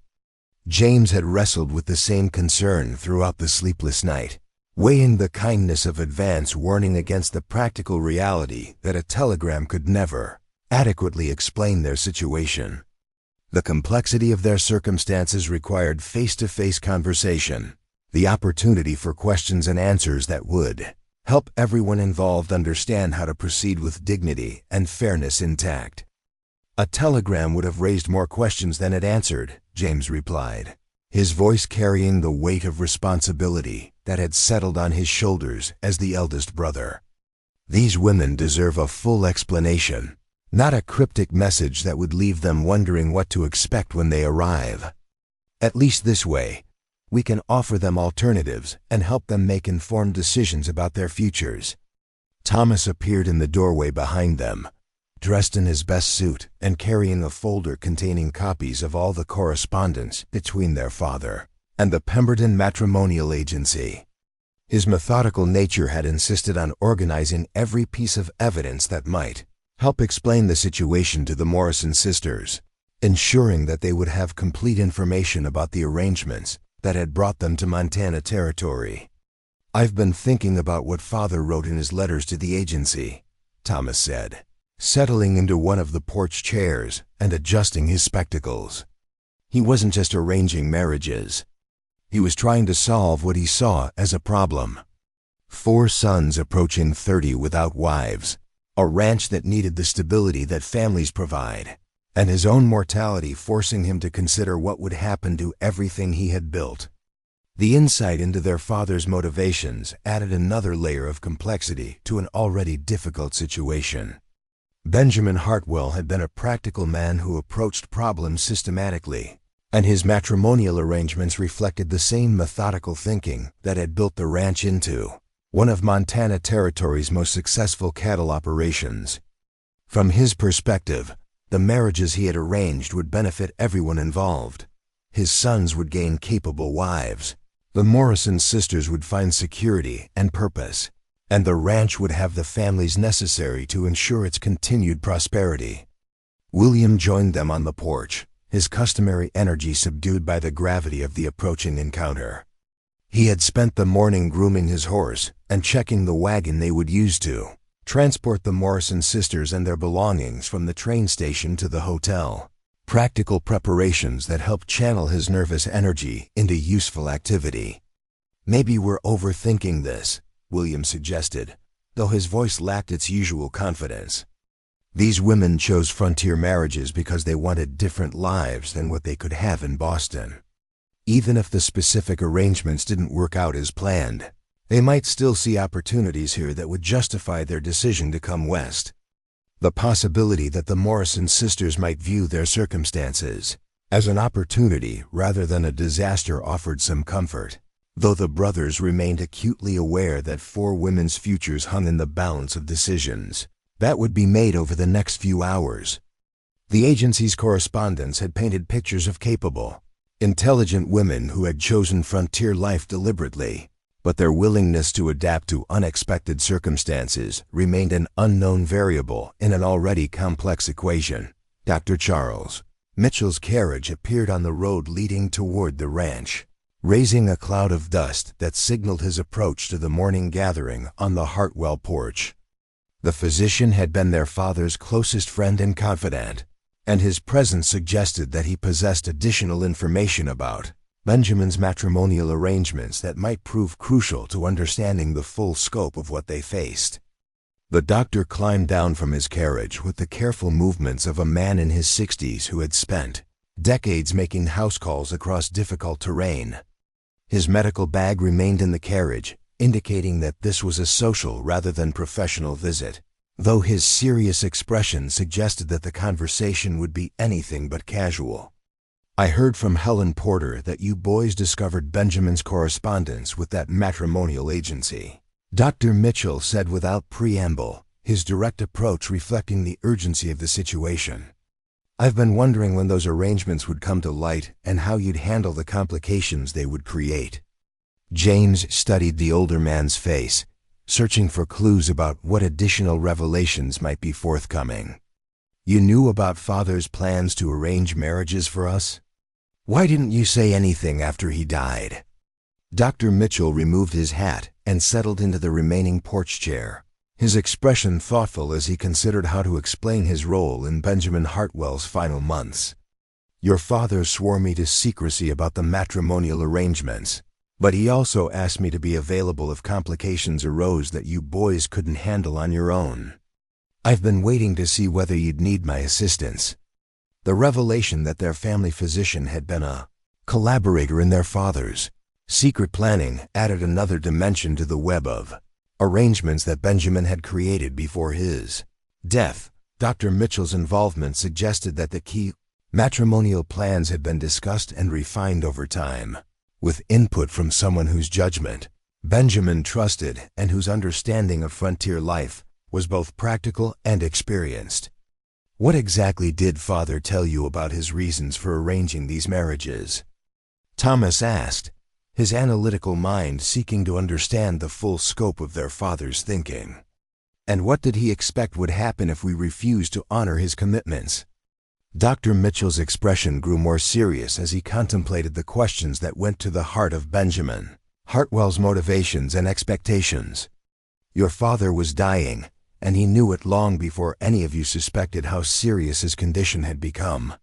James had wrestled with the same concern throughout the sleepless night, weighing the kindness of advance warning against the practical reality that a telegram could never adequately explain their situation. The complexity of their circumstances required face-to-face conversation, the opportunity for questions and answers that would help everyone involved understand how to proceed with dignity and fairness intact. A telegram would have raised more questions than it answered, James replied, his voice carrying the weight of responsibility that had settled on his shoulders as the eldest brother. These women deserve a full explanation, not a cryptic message that would leave them wondering what to expect when they arrive. At least this way, we can offer them alternatives and help them make informed decisions about their futures. Thomas appeared in the doorway behind them, dressed in his best suit and carrying a folder containing copies of all the correspondence between their father and the Pemberton Matrimonial Agency. His methodical nature had insisted on organizing every piece of evidence that might help explain the situation to the Morrison sisters, ensuring that they would have complete information about the arrangements that had brought them to Montana Territory. "I've been thinking about what Father wrote in his letters to the agency," Thomas said, settling into one of the porch chairs and adjusting his spectacles. He wasn't just arranging marriages. He was trying to solve what he saw as a problem. 4 sons approaching 30 without wives, a ranch that needed the stability that families provide, and his own mortality forcing him to consider what would happen to everything he had built. The insight into their father's motivations added another layer of complexity to an already difficult situation. Benjamin Hartwell had been a practical man who approached problems systematically, and his matrimonial arrangements reflected the same methodical thinking that had built the ranch into one of Montana Territory's most successful cattle operations. From his perspective, the marriages he had arranged would benefit everyone involved. His sons would gain capable wives, the Morrison sisters would find security and purpose, and the ranch would have the families necessary to ensure its continued prosperity. William joined them on the porch, his customary energy subdued by the gravity of the approaching encounter. He had spent the morning grooming his horse and checking the wagon they would use to transport the Morrison sisters and their belongings from the train station to the hotel. Practical preparations that helped channel his nervous energy into useful activity. "Maybe we're overthinking this," William suggested, though his voice lacked its usual confidence. These women chose frontier marriages because they wanted different lives than what they could have in Boston. Even if the specific arrangements didn't work out as planned, they might still see opportunities here that would justify their decision to come west. The possibility that the Morrison sisters might view their circumstances as an opportunity rather than a disaster offered some comfort, though the brothers remained acutely aware that 4 women's futures hung in the balance of decisions that would be made over the next few hours. The agency's correspondents had painted pictures of capable, intelligent women who had chosen frontier life deliberately, but their willingness to adapt to unexpected circumstances remained an unknown variable in an already complex equation. Dr. Charles Mitchell's carriage appeared on the road leading toward the ranch, raising a cloud of dust that signaled his approach to the morning gathering on the Hartwell porch. The physician had been their father's closest friend and confidant, and his presence suggested that he possessed additional information about Benjamin's matrimonial arrangements that might prove crucial to understanding the full scope of what they faced. The doctor climbed down from his carriage with the careful movements of a man in his 60s who had spent decades making house calls across difficult terrain. His medical bag remained in the carriage, indicating that this was a social rather than professional visit, though his serious expression suggested that the conversation would be anything but casual. "I heard from Helen Porter that you boys discovered Benjamin's correspondence with that matrimonial agency," Dr. Mitchell said without preamble, his direct approach reflecting the urgency of the situation. "I've been wondering when those arrangements would come to light and how you'd handle the complications they would create." James studied the older man's face, searching for clues about what additional revelations might be forthcoming. "You knew about Father's plans to arrange marriages for us? Why didn't you say anything after he died?" Dr. Mitchell removed his hat and settled into the remaining porch chair, his expression thoughtful as he considered how to explain his role in Benjamin Hartwell's final months. "Your father swore me to secrecy about the matrimonial arrangements, but he also asked me to be available if complications arose that you boys couldn't handle on your own. I've been waiting to see whether you'd need my assistance." The revelation that their family physician had been a collaborator in their father's secret planning added another dimension to the web of arrangements that Benjamin had created before his death. Dr. Mitchell's involvement suggested that the key matrimonial plans had been discussed and refined over time, with input from someone whose judgment Benjamin trusted and whose understanding of frontier life was both practical and experienced. "What exactly did Father tell you about his reasons for arranging these marriages?" Thomas asked, his analytical mind seeking to understand the full scope of their father's thinking. "And what did he expect would happen if we refused to honor his commitments?" Dr. Mitchell's expression grew more serious as he contemplated the questions that went to the heart of Benjamin Hartwell's motivations and expectations. "Your father was dying, and he knew it long before any of you suspected how serious his condition had become.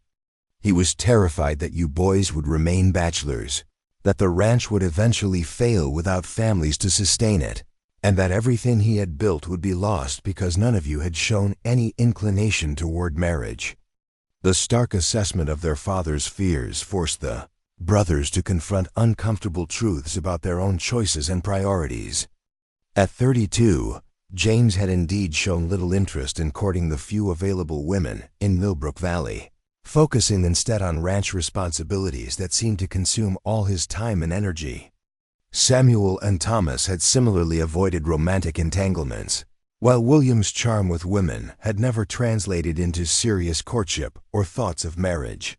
He was terrified that you boys would remain bachelors, that the ranch would eventually fail without families to sustain it, and that everything he had built would be lost because none of you had shown any inclination toward marriage." The stark assessment of their father's fears forced the brothers to confront uncomfortable truths about their own choices and priorities. At 32, James had indeed shown little interest in courting the few available women in Millbrook Valley, focusing instead on ranch responsibilities that seemed to consume all his time and energy. Samuel and Thomas had similarly avoided romantic entanglements, while William's charm with women had never translated into serious courtship or thoughts of marriage.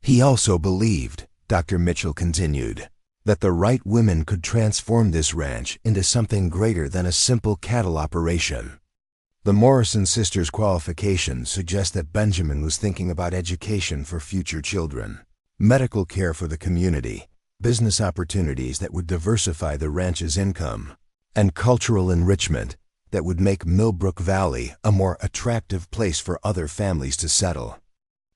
He also believed, Dr. Mitchell continued, that the right women could transform this ranch into something greater than a simple cattle operation. The Morrison sisters' qualifications suggest that Benjamin was thinking about education for future children, medical care for the community, business opportunities that would diversify the ranch's income, and cultural enrichment that would make Millbrook Valley a more attractive place for other families to settle.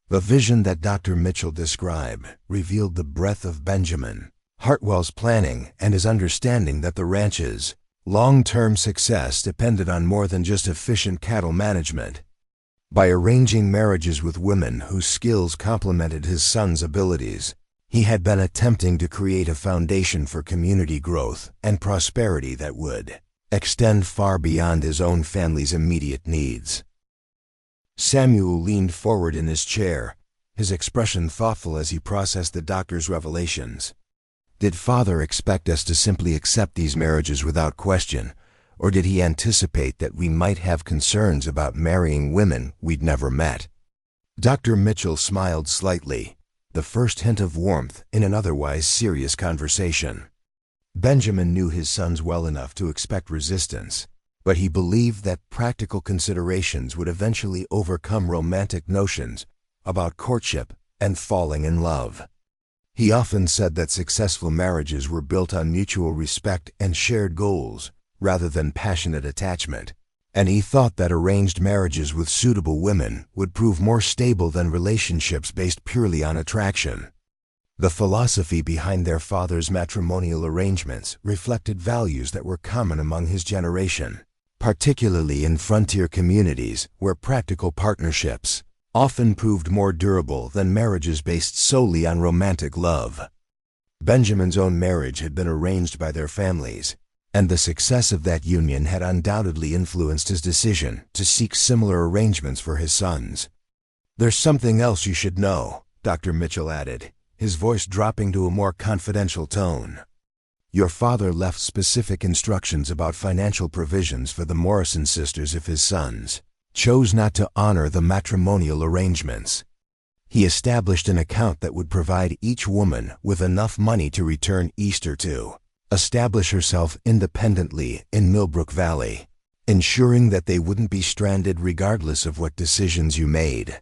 The vision that Dr. Mitchell described revealed the breadth of Benjamin Hartwell's planning and his understanding that the ranch's long-term success depended on more than just efficient cattle management. By arranging marriages with women whose skills complemented his son's abilities, he had been attempting to create a foundation for community growth and prosperity that would extend far beyond his own family's immediate needs. Samuel leaned forward in his chair, his expression thoughtful as he processed the doctor's revelations. Did Father expect us to simply accept these marriages without question, or did he anticipate that we might have concerns about marrying women we'd never met? Dr. Mitchell smiled slightly, the first hint of warmth in an otherwise serious conversation. Benjamin knew his sons well enough to expect resistance, but he believed that practical considerations would eventually overcome romantic notions about courtship and falling in love. He often said that successful marriages were built on mutual respect and shared goals, rather than passionate attachment, and he thought that arranged marriages with suitable women would prove more stable than relationships based purely on attraction. The philosophy behind their father's matrimonial arrangements reflected values that were common among his generation, particularly in frontier communities where practical partnerships often proved more durable than marriages based solely on romantic love. Benjamin's own marriage had been arranged by their families, and the success of that union had undoubtedly influenced his decision to seek similar arrangements for his sons. "There's something else you should know," Dr. Mitchell added, his voice dropping to a more confidential tone. "Your father left specific instructions about financial provisions for the Morrison sisters if his sons chose not to honor the matrimonial arrangements. He established an account that would provide each woman with enough money to return Easter to, establish herself independently in Millbrook Valley, ensuring that they wouldn't be stranded regardless of what decisions you made.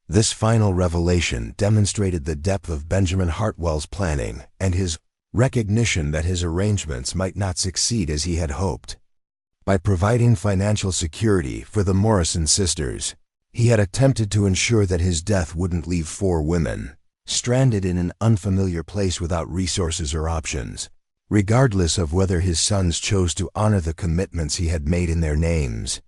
This final revelation demonstrated the depth of Benjamin Hartwell's planning and his recognition that his arrangements might not succeed as he had hoped. By providing financial security for the Morrison sisters, he had attempted to ensure that his death wouldn't leave 4 women stranded in an unfamiliar place without resources or options, regardless of whether his sons chose to honor the commitments he had made in their names.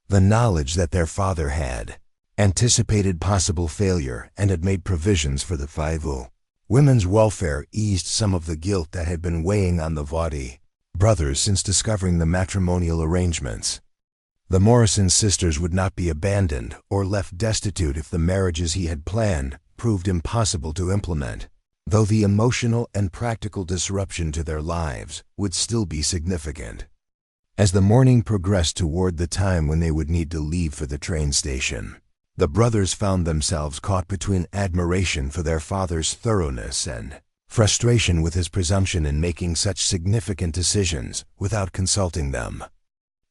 The knowledge that their father had anticipated possible failure and had made provisions for the 5 women's welfare eased some of the guilt that had been weighing on the Vaughty brothers since discovering the matrimonial arrangements. The Morrison sisters would not be abandoned or left destitute if the marriages he had planned proved impossible to implement, though the emotional and practical disruption to their lives would still be significant. As the morning progressed toward the time when they would need to leave for the train station, the brothers found themselves caught between admiration for their father's thoroughness and frustration with his presumption in making such significant decisions without consulting them.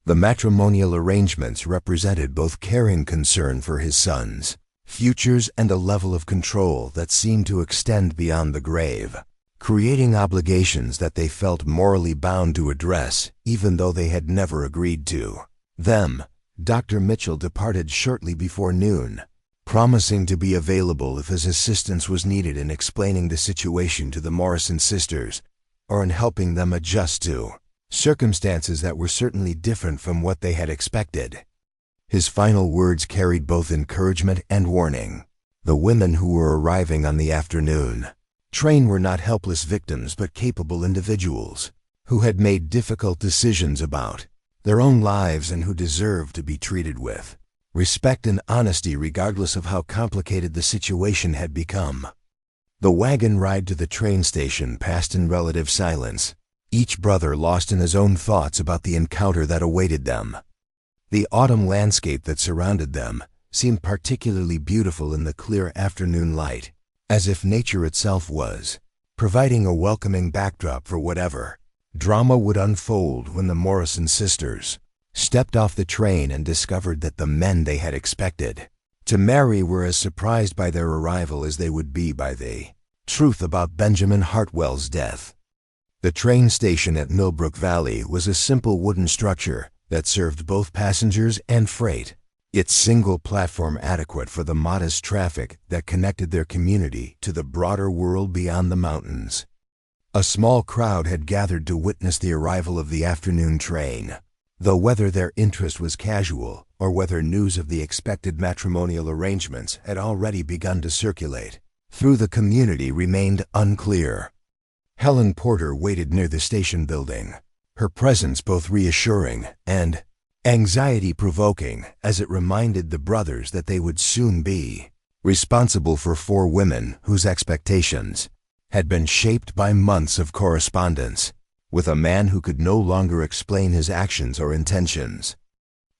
The matrimonial arrangements represented both caring concern for his sons' futures and a level of control that seemed to extend beyond the grave, creating obligations that they felt morally bound to address even though they had never agreed to them. Dr. Mitchell departed shortly before noon, promising to be available if his assistance was needed in explaining the situation to the Morrison sisters or in helping them adjust to circumstances that were certainly different from what they had expected. His final words carried both encouragement and warning. The women who were arriving on the afternoon train were not helpless victims but capable individuals who had made difficult decisions about their own lives and who deserved to be treated with respect and honesty regardless of how complicated the situation had become. The wagon ride to the train station passed in relative silence, each brother lost in his own thoughts about the encounter that awaited them. The autumn landscape that surrounded them seemed particularly beautiful in the clear afternoon light, as if nature itself was providing a welcoming backdrop for whatever drama would unfold when the Morrison sisters stepped off the train and discovered that the men they had expected to marry were as surprised by their arrival as they would be by the truth about Benjamin Hartwell's death. The train station at Millbrook Valley was a simple wooden structure that served both passengers and freight, its single platform adequate for the modest traffic that connected their community to the broader world beyond the mountains. A small crowd had gathered to witness the arrival of the afternoon train, though whether their interest was casual or whether news of the expected matrimonial arrangements had already begun to circulate through the community remained unclear. Helen Porter waited near the station building, her presence both reassuring and anxiety-provoking as it reminded the brothers that they would soon be responsible for 4 women whose expectations had been shaped by months of correspondence with a man who could no longer explain his actions or intentions.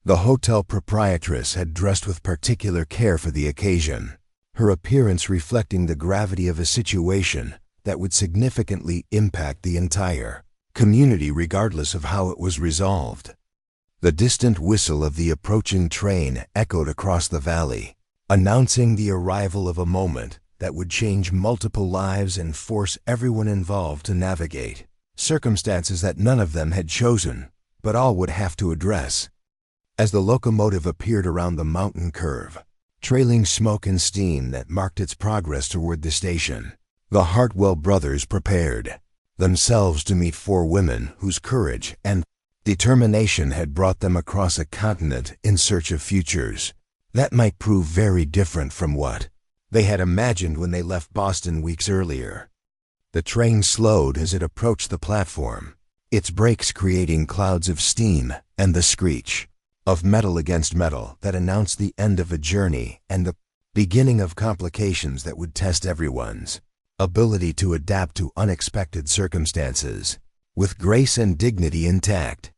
The hotel proprietress had dressed with particular care for the occasion, her appearance reflecting the gravity of a situation that would significantly impact the entire community regardless of how it was resolved. The distant whistle of the approaching train echoed across the valley, announcing the arrival of a moment that would change multiple lives and force everyone involved to navigate circumstances that none of them had chosen, but all would have to address. As the locomotive appeared around the mountain curve, trailing smoke and steam that marked its progress toward the station, the Hartwell brothers prepared themselves to meet 4 women whose courage and determination had brought them across a continent in search of futures that might prove very different from what they had imagined when they left Boston weeks earlier. The train slowed as it approached the platform, its brakes creating clouds of steam and the screech of metal against metal that announced the end of a journey and the beginning of complications that would test everyone's ability to adapt to unexpected circumstances with grace and dignity intact.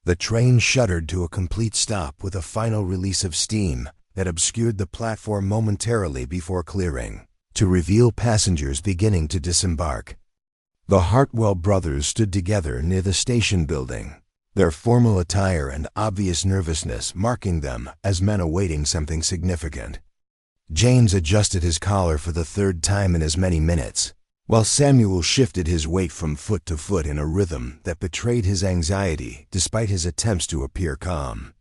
The train shuddered to a complete stop with a final release of steam that obscured the platform momentarily before clearing, to reveal passengers beginning to disembark. The Hartwell brothers stood together near the station building, their formal attire and obvious nervousness marking them as men awaiting something significant. James adjusted his collar for the third time in as many minutes, while Samuel shifted his weight from foot to foot in a rhythm that betrayed his anxiety despite his attempts to appear calm.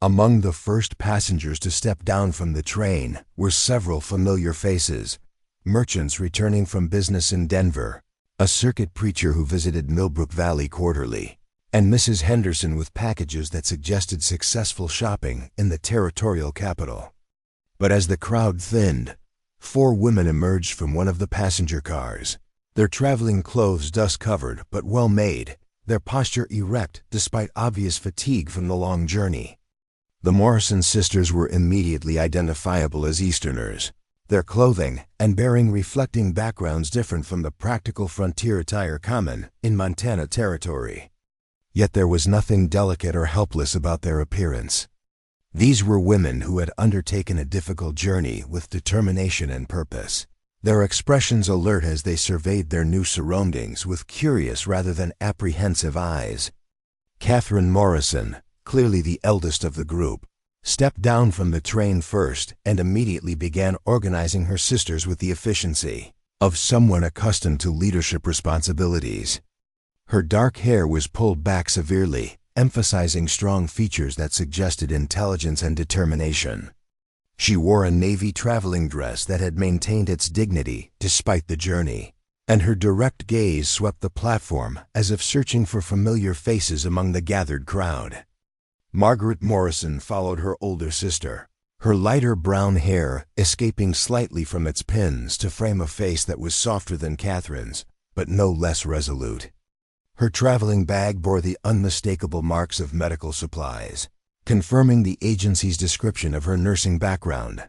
Among the first passengers to step down from the train were several familiar faces: merchants returning from business in Denver, a circuit preacher who visited Millbrook Valley quarterly, and Mrs. Henderson with packages that suggested successful shopping in the territorial capital. But as the crowd thinned, 4 women emerged from one of the passenger cars, their traveling clothes dust-covered but well-made, their posture erect despite obvious fatigue from the long journey. The Morrison sisters were immediately identifiable as Easterners, their clothing and bearing reflecting backgrounds different from the practical frontier attire common in Montana territory. Yet there was nothing delicate or helpless about their appearance. These were women who had undertaken a difficult journey with determination and purpose, their expressions alert as they surveyed their new surroundings with curious rather than apprehensive eyes. Catherine Morrison, clearly the eldest of the group, stepped down from the train first and immediately began organizing her sisters with the efficiency of someone accustomed to leadership responsibilities. Her dark hair was pulled back severely, emphasizing strong features that suggested intelligence and determination. She wore a navy traveling dress that had maintained its dignity despite the journey, and her direct gaze swept the platform as if searching for familiar faces among the gathered crowd. Margaret Morrison followed her older sister, her lighter brown hair escaping slightly from its pins to frame a face that was softer than Catherine's, but no less resolute. Her traveling bag bore the unmistakable marks of medical supplies, confirming the agency's description of her nursing background.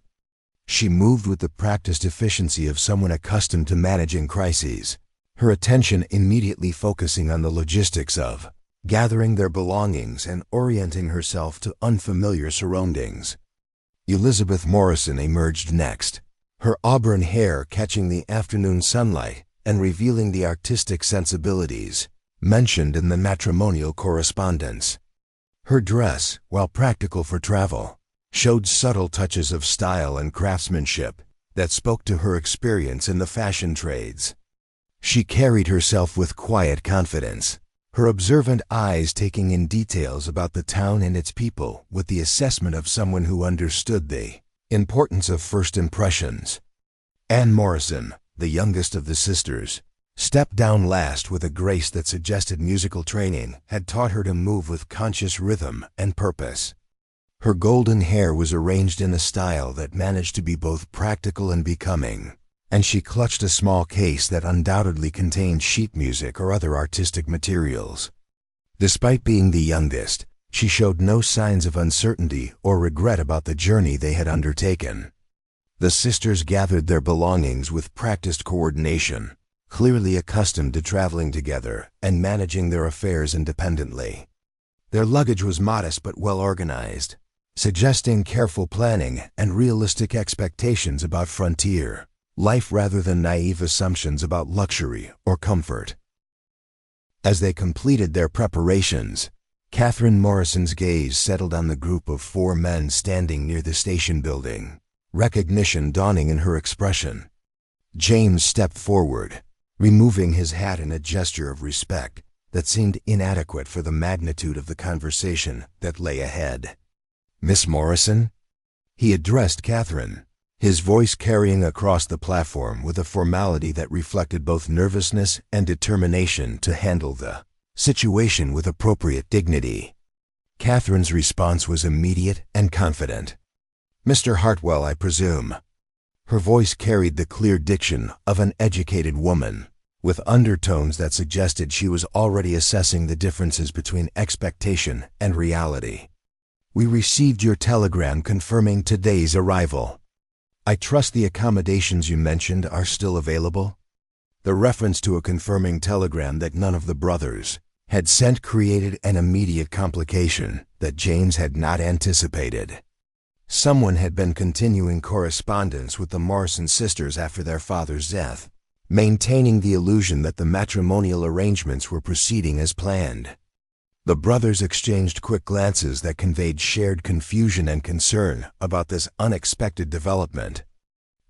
She moved with the practiced efficiency of someone accustomed to managing crises, her attention immediately focusing on the logistics of gathering their belongings and orienting herself to unfamiliar surroundings. Elizabeth Morrison emerged next, her auburn hair catching the afternoon sunlight and revealing the artistic sensibilities mentioned in the matrimonial correspondence. Her dress, while practical for travel, showed subtle touches of style and craftsmanship that spoke to her experience in the fashion trades. She carried herself with quiet confidence, her observant eyes taking in details about the town and its people with the assessment of someone who understood the importance of first impressions. Anne Morrison, the youngest of the sisters, stepped down last with a grace that suggested musical training had taught her to move with conscious rhythm and purpose. Her golden hair was arranged in a style that managed to be both practical and becoming, and she clutched a small case that undoubtedly contained sheet music or other artistic materials. Despite being the youngest, she showed no signs of uncertainty or regret about the journey they had undertaken. The sisters gathered their belongings with practiced coordination, clearly accustomed to traveling together and managing their affairs independently. Their luggage was modest but well organized, suggesting careful planning and realistic expectations about frontier life rather than naive assumptions about luxury or comfort. As they completed their preparations, Catherine Morrison's gaze settled on the group of 4 men standing near the station building, recognition dawning in her expression. James stepped forward, removing his hat in a gesture of respect that seemed inadequate for the magnitude of the conversation that lay ahead. "Miss Morrison?" He addressed Catherine, his voice carrying across the platform with a formality that reflected both nervousness and determination to handle the situation with appropriate dignity. Catherine's response was immediate and confident. "Mr. Hartwell, I presume." Her voice carried the clear diction of an educated woman, with undertones that suggested she was already assessing the differences between expectation and reality. "We received your telegram confirming today's arrival. I trust the accommodations you mentioned are still available?" The reference to a confirming telegram that none of the brothers had sent created an immediate complication that James had not anticipated. Someone had been continuing correspondence with the Morrison sisters after their father's death, maintaining the illusion that the matrimonial arrangements were proceeding as planned. The brothers exchanged quick glances that conveyed shared confusion and concern about this unexpected development.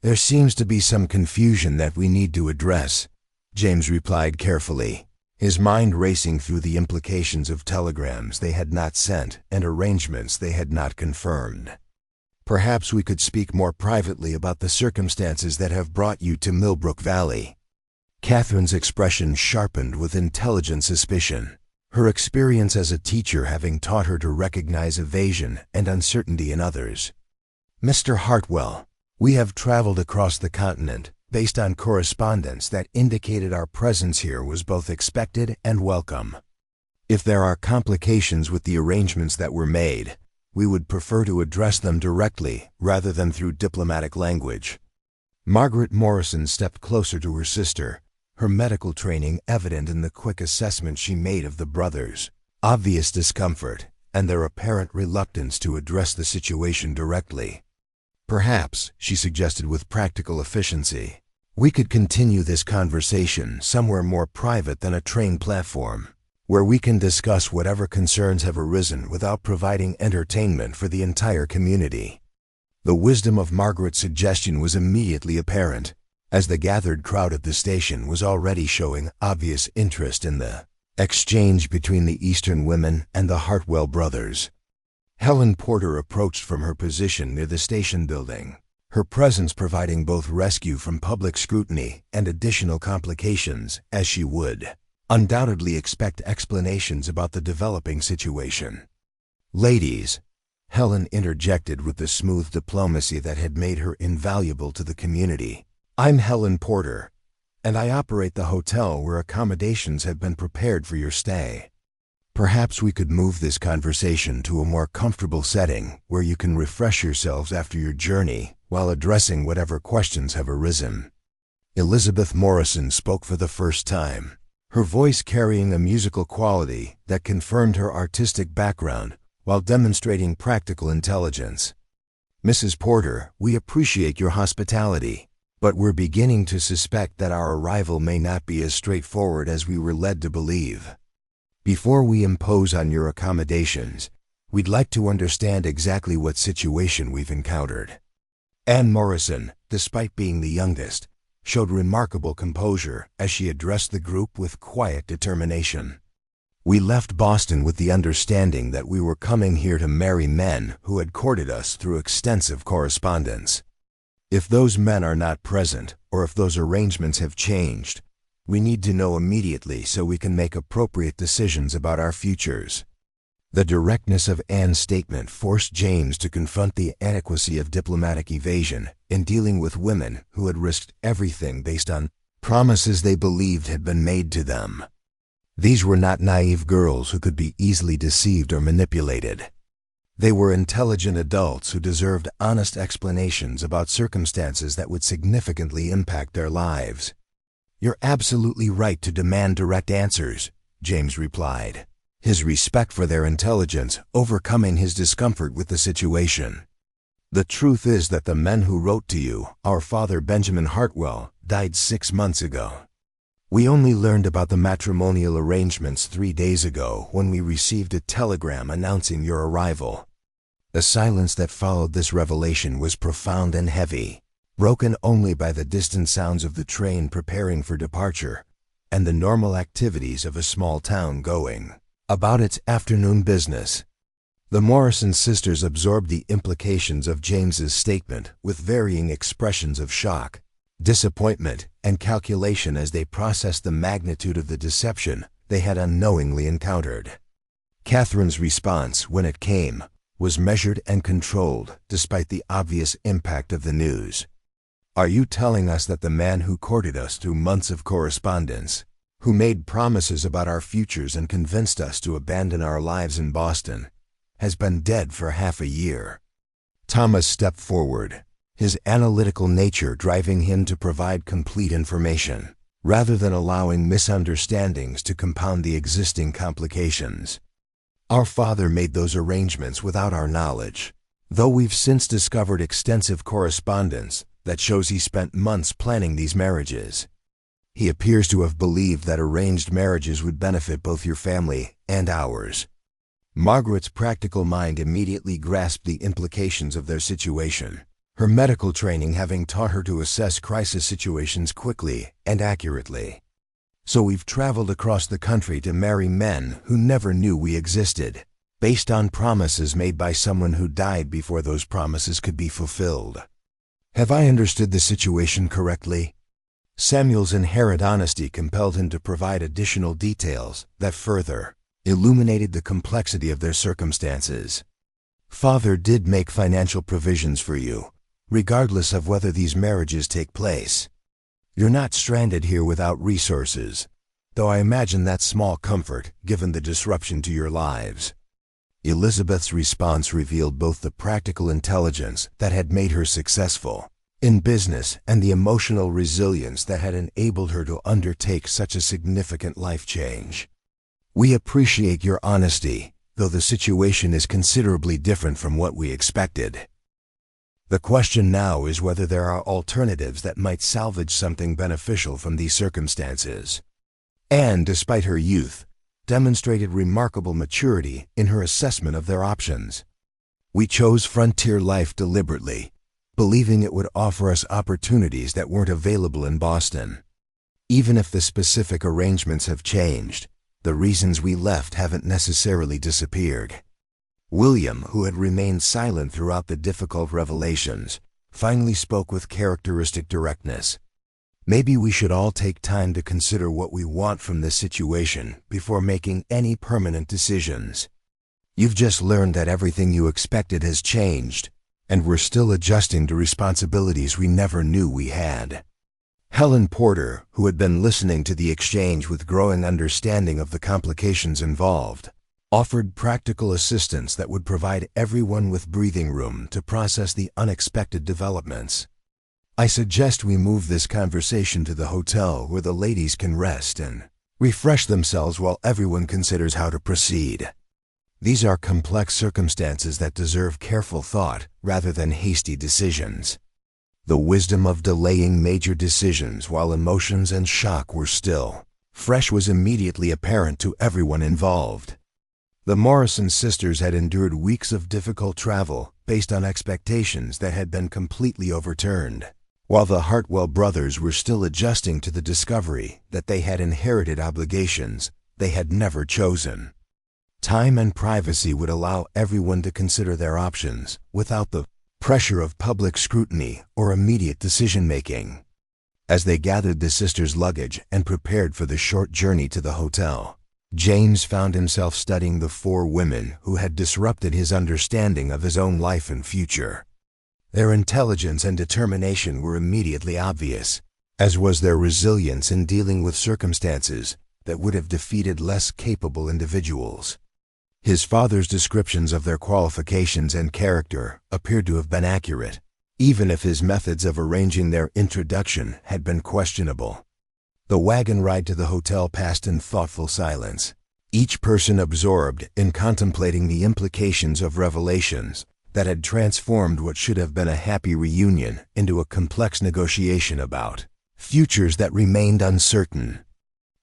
"There seems to be some confusion that we need to address," James replied carefully, his mind racing through the implications of telegrams they had not sent and arrangements they had not confirmed. "Perhaps we could speak more privately about the circumstances that have brought you to Millbrook Valley." Catherine's expression sharpened with intelligent suspicion, her experience as a teacher having taught her to recognize evasion and uncertainty in others. "Mr. Hartwell, we have traveled across the continent based on correspondence that indicated our presence here was both expected and welcome. If there are complications with the arrangements that were made, we would prefer to address them directly rather than through diplomatic language." Margaret Morrison stepped closer to her sister, her medical training evident in the quick assessment she made of the brothers' obvious discomfort and their apparent reluctance to address the situation directly. "Perhaps," she suggested with practical efficiency, "we could continue this conversation somewhere more private than a train platform, where we can discuss whatever concerns have arisen without providing entertainment for the entire community." The wisdom of Margaret's suggestion was immediately apparent, as the gathered crowd at the station was already showing obvious interest in the exchange between the Eastern women and the Hartwell brothers. Helen Porter approached from her position near the station building, her presence providing both rescue from public scrutiny and additional complications, as she would undoubtedly expect explanations about the developing situation. "Ladies," Helen interjected with the smooth diplomacy that had made her invaluable to the community, "I'm Helen Porter, and I operate the hotel where accommodations have been prepared for your stay. Perhaps we could move this conversation to a more comfortable setting where you can refresh yourselves after your journey while addressing whatever questions have arisen." Elizabeth Morrison spoke for the first time, her voice carrying a musical quality that confirmed her artistic background while demonstrating practical intelligence. "Mrs. Porter, we appreciate your hospitality, but we're beginning to suspect that our arrival may not be as straightforward as we were led to believe. Before we impose on your accommodations, we'd like to understand exactly what situation we've encountered." Anne Morrison, despite being the youngest, showed remarkable composure as she addressed the group with quiet determination. "We left Boston with the understanding that we were coming here to marry men who had courted us through extensive correspondence. If those men are not present, or if those arrangements have changed, we need to know immediately so we can make appropriate decisions about our futures." The directness of Anne's statement forced James to confront the inadequacy of diplomatic evasion in dealing with women who had risked everything based on promises they believed had been made to them. These were not naive girls who could be easily deceived or manipulated. They were intelligent adults who deserved honest explanations about circumstances that would significantly impact their lives. "You're absolutely right to demand direct answers," James replied, his respect for their intelligence overcoming his discomfort with the situation. "The truth is that the men who wrote to you, our father Benjamin Hartwell, died 6 months ago. We only learned about the matrimonial arrangements 3 days ago when we received a telegram announcing your arrival." The silence that followed this revelation was profound and heavy, broken only by the distant sounds of the train preparing for departure and the normal activities of a small town going about its afternoon business. The Morrison sisters absorbed the implications of James's statement with varying expressions of shock, disappointment, and calculation as they processed the magnitude of the deception they had unknowingly encountered. Catherine's response, when it came, was measured and controlled despite the obvious impact of the news. "Are you telling us that the man who courted us through months of correspondence, who made promises about our futures and convinced us to abandon our lives in Boston, has been dead for half a year?" Thomas stepped forward, his analytical nature driving him to provide complete information, rather than allowing misunderstandings to compound the existing complications. "Our father made those arrangements without our knowledge, though we've since discovered extensive correspondence that shows he spent months planning these marriages. He appears to have believed that arranged marriages would benefit both your family and ours. Margaret's practical mind immediately grasped the implications of their situation, her medical training having taught her to assess crisis situations quickly and accurately. So we've traveled across the country to marry men who never knew we existed, based on promises made by someone who died before those promises could be fulfilled. Have I understood the situation correctly? Samuel's inherent honesty compelled him to provide additional details that further illuminated the complexity of their circumstances. Father did make financial provisions for you, regardless of whether these marriages take place. You're not stranded here without resources, though I imagine that's small comfort given the disruption to your lives. Elizabeth's response revealed both the practical intelligence that had made her successful in business and the emotional resilience that had enabled her to undertake such a significant life change. We appreciate your honesty, though the situation is considerably different from what we expected. The question now is whether there are alternatives that might salvage something beneficial from these circumstances. Anne, despite her youth, demonstrated remarkable maturity in her assessment of their options. We chose frontier life deliberately, believing it would offer us opportunities that weren't available in Boston. Even if the specific arrangements have changed, the reasons we left haven't necessarily disappeared. William, who had remained silent throughout the difficult revelations, finally spoke with characteristic directness. Maybe we should all take time to consider what we want from this situation before making any permanent decisions. You've just learned that everything you expected has changed, and we're still adjusting to responsibilities we never knew we had. Helen Porter, who had been listening to the exchange with growing understanding of the complications involved, offered practical assistance that would provide everyone with breathing room to process the unexpected developments. I suggest we move this conversation to the hotel where the ladies can rest and refresh themselves while everyone considers how to proceed. These are complex circumstances that deserve careful thought rather than hasty decisions. The wisdom of delaying major decisions while emotions and shock were still fresh was immediately apparent to everyone involved. The Morrison sisters had endured weeks of difficult travel based on expectations that had been completely overturned, while the Hartwell brothers were still adjusting to the discovery that they had inherited obligations they had never chosen. Time and privacy would allow everyone to consider their options without the pressure of public scrutiny or immediate decision-making. As they gathered the sisters' luggage and prepared for the short journey to the hotel, James found himself studying the four women who had disrupted his understanding of his own life and future. Their intelligence and determination were immediately obvious, as was their resilience in dealing with circumstances that would have defeated less capable individuals. His father's descriptions of their qualifications and character appeared to have been accurate, even if his methods of arranging their introduction had been questionable. The wagon ride to the hotel passed in thoughtful silence, each person absorbed in contemplating the implications of revelations that had transformed what should have been a happy reunion into a complex negotiation about futures that remained uncertain.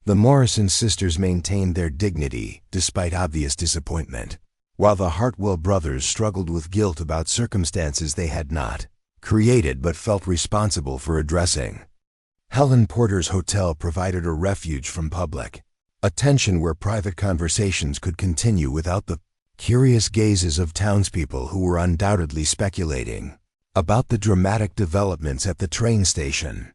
The Morrison sisters maintained their dignity despite obvious disappointment, while the Hartwell brothers struggled with guilt about circumstances they had not created but felt responsible for addressing. Helen Porter's hotel provided a refuge from public attention where private conversations could continue without the curious gazes of townspeople who were undoubtedly speculating about the dramatic developments at the train station.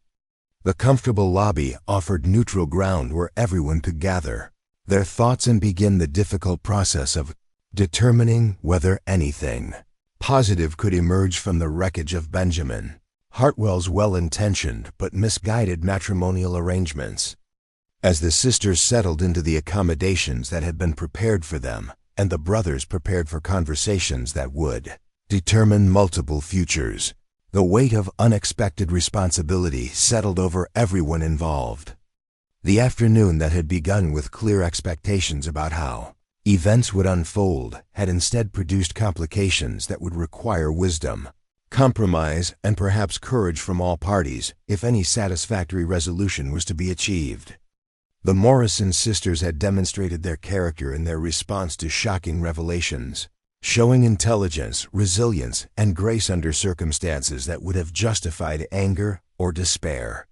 The comfortable lobby offered neutral ground where everyone could gather their thoughts and begin the difficult process of determining whether anything positive could emerge from the wreckage of Benjamin Hartwell's well-intentioned but misguided matrimonial arrangements. As the sisters settled into the accommodations that had been prepared for them, and the brothers prepared for conversations that would determine multiple futures, the weight of unexpected responsibility settled over everyone involved. The afternoon that had begun with clear expectations about how events would unfold had instead produced complications that would require wisdom, compromise, and perhaps courage from all parties if any satisfactory resolution was to be achieved. The Morrison sisters had demonstrated their character in their response to shocking revelations, showing intelligence, resilience, and grace under circumstances that would have justified anger or despair.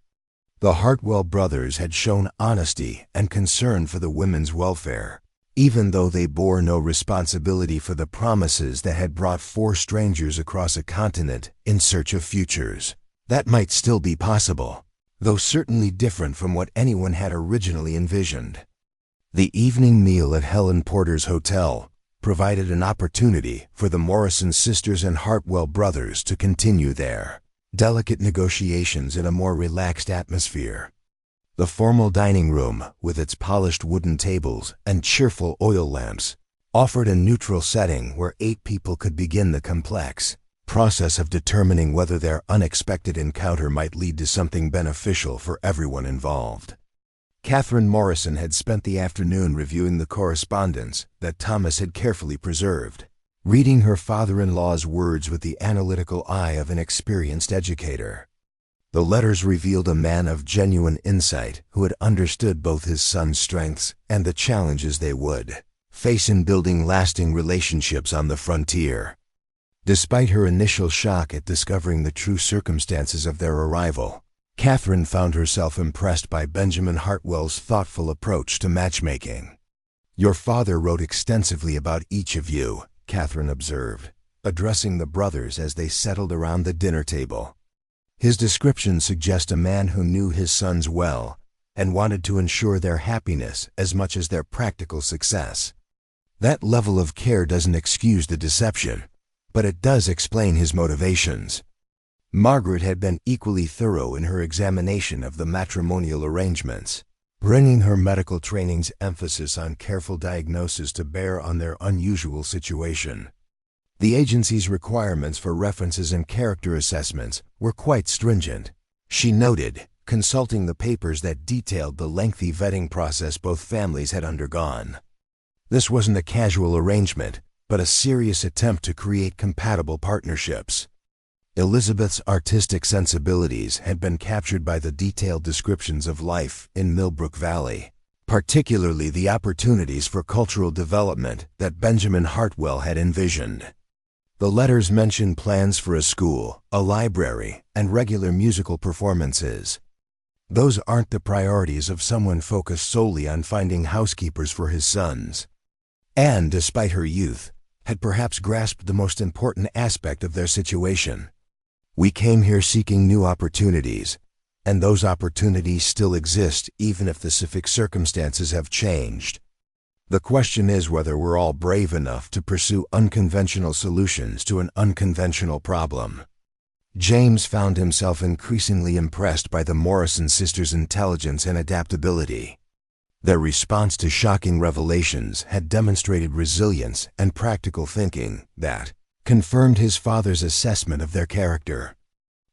The Hartwell brothers had shown honesty and concern for the women's welfare, even though they bore no responsibility for the promises that had brought four strangers across a continent in search of futures that might still be possible, though certainly different from what anyone had originally envisioned. The evening meal at Helen Porter's hotel provided an opportunity for the Morrison sisters and Hartwell brothers to continue their delicate negotiations in a more relaxed atmosphere. The formal dining room, with its polished wooden tables and cheerful oil lamps, offered a neutral setting where 8 people could begin the complex process of determining whether their unexpected encounter might lead to something beneficial for everyone involved. Catherine Morrison had spent the afternoon reviewing the correspondence that Thomas had carefully preserved, reading her father-in-law's words with the analytical eye of an experienced educator. The letters revealed a man of genuine insight who had understood both his son's strengths and the challenges they would face in building lasting relationships on the frontier. Despite her initial shock at discovering the true circumstances of their arrival, Catherine found herself impressed by Benjamin Hartwell's thoughtful approach to matchmaking. "Your father wrote extensively about each of you," Catherine observed, addressing the brothers as they settled around the dinner table. "His descriptions suggest a man who knew his sons well and wanted to ensure their happiness as much as their practical success. That level of care doesn't excuse the deception, but it does explain his motivations." Margaret had been equally thorough in her examination of the matrimonial arrangements, bringing her medical training's emphasis on careful diagnosis to bear on their unusual situation. The agency's requirements for references and character assessments were quite stringent, she noted, consulting the papers that detailed the lengthy vetting process both families had undergone. This wasn't a casual arrangement, but a serious attempt to create compatible partnerships. Elizabeth's artistic sensibilities had been captured by the detailed descriptions of life in Millbrook Valley, particularly the opportunities for cultural development that Benjamin Hartwell had envisioned. The letters mentioned plans for a school, a library, and regular musical performances. Those aren't the priorities of someone focused solely on finding housekeepers for his sons. Anne, despite her youth, had perhaps grasped the most important aspect of their situation. "We came here seeking new opportunities, and those opportunities still exist even if the specific circumstances have changed. The question is whether we're all brave enough to pursue unconventional solutions to an unconventional problem." James found himself increasingly impressed by the Morrison sisters' intelligence and adaptability. Their response to shocking revelations had demonstrated resilience and practical thinking that confirmed his father's assessment of their character.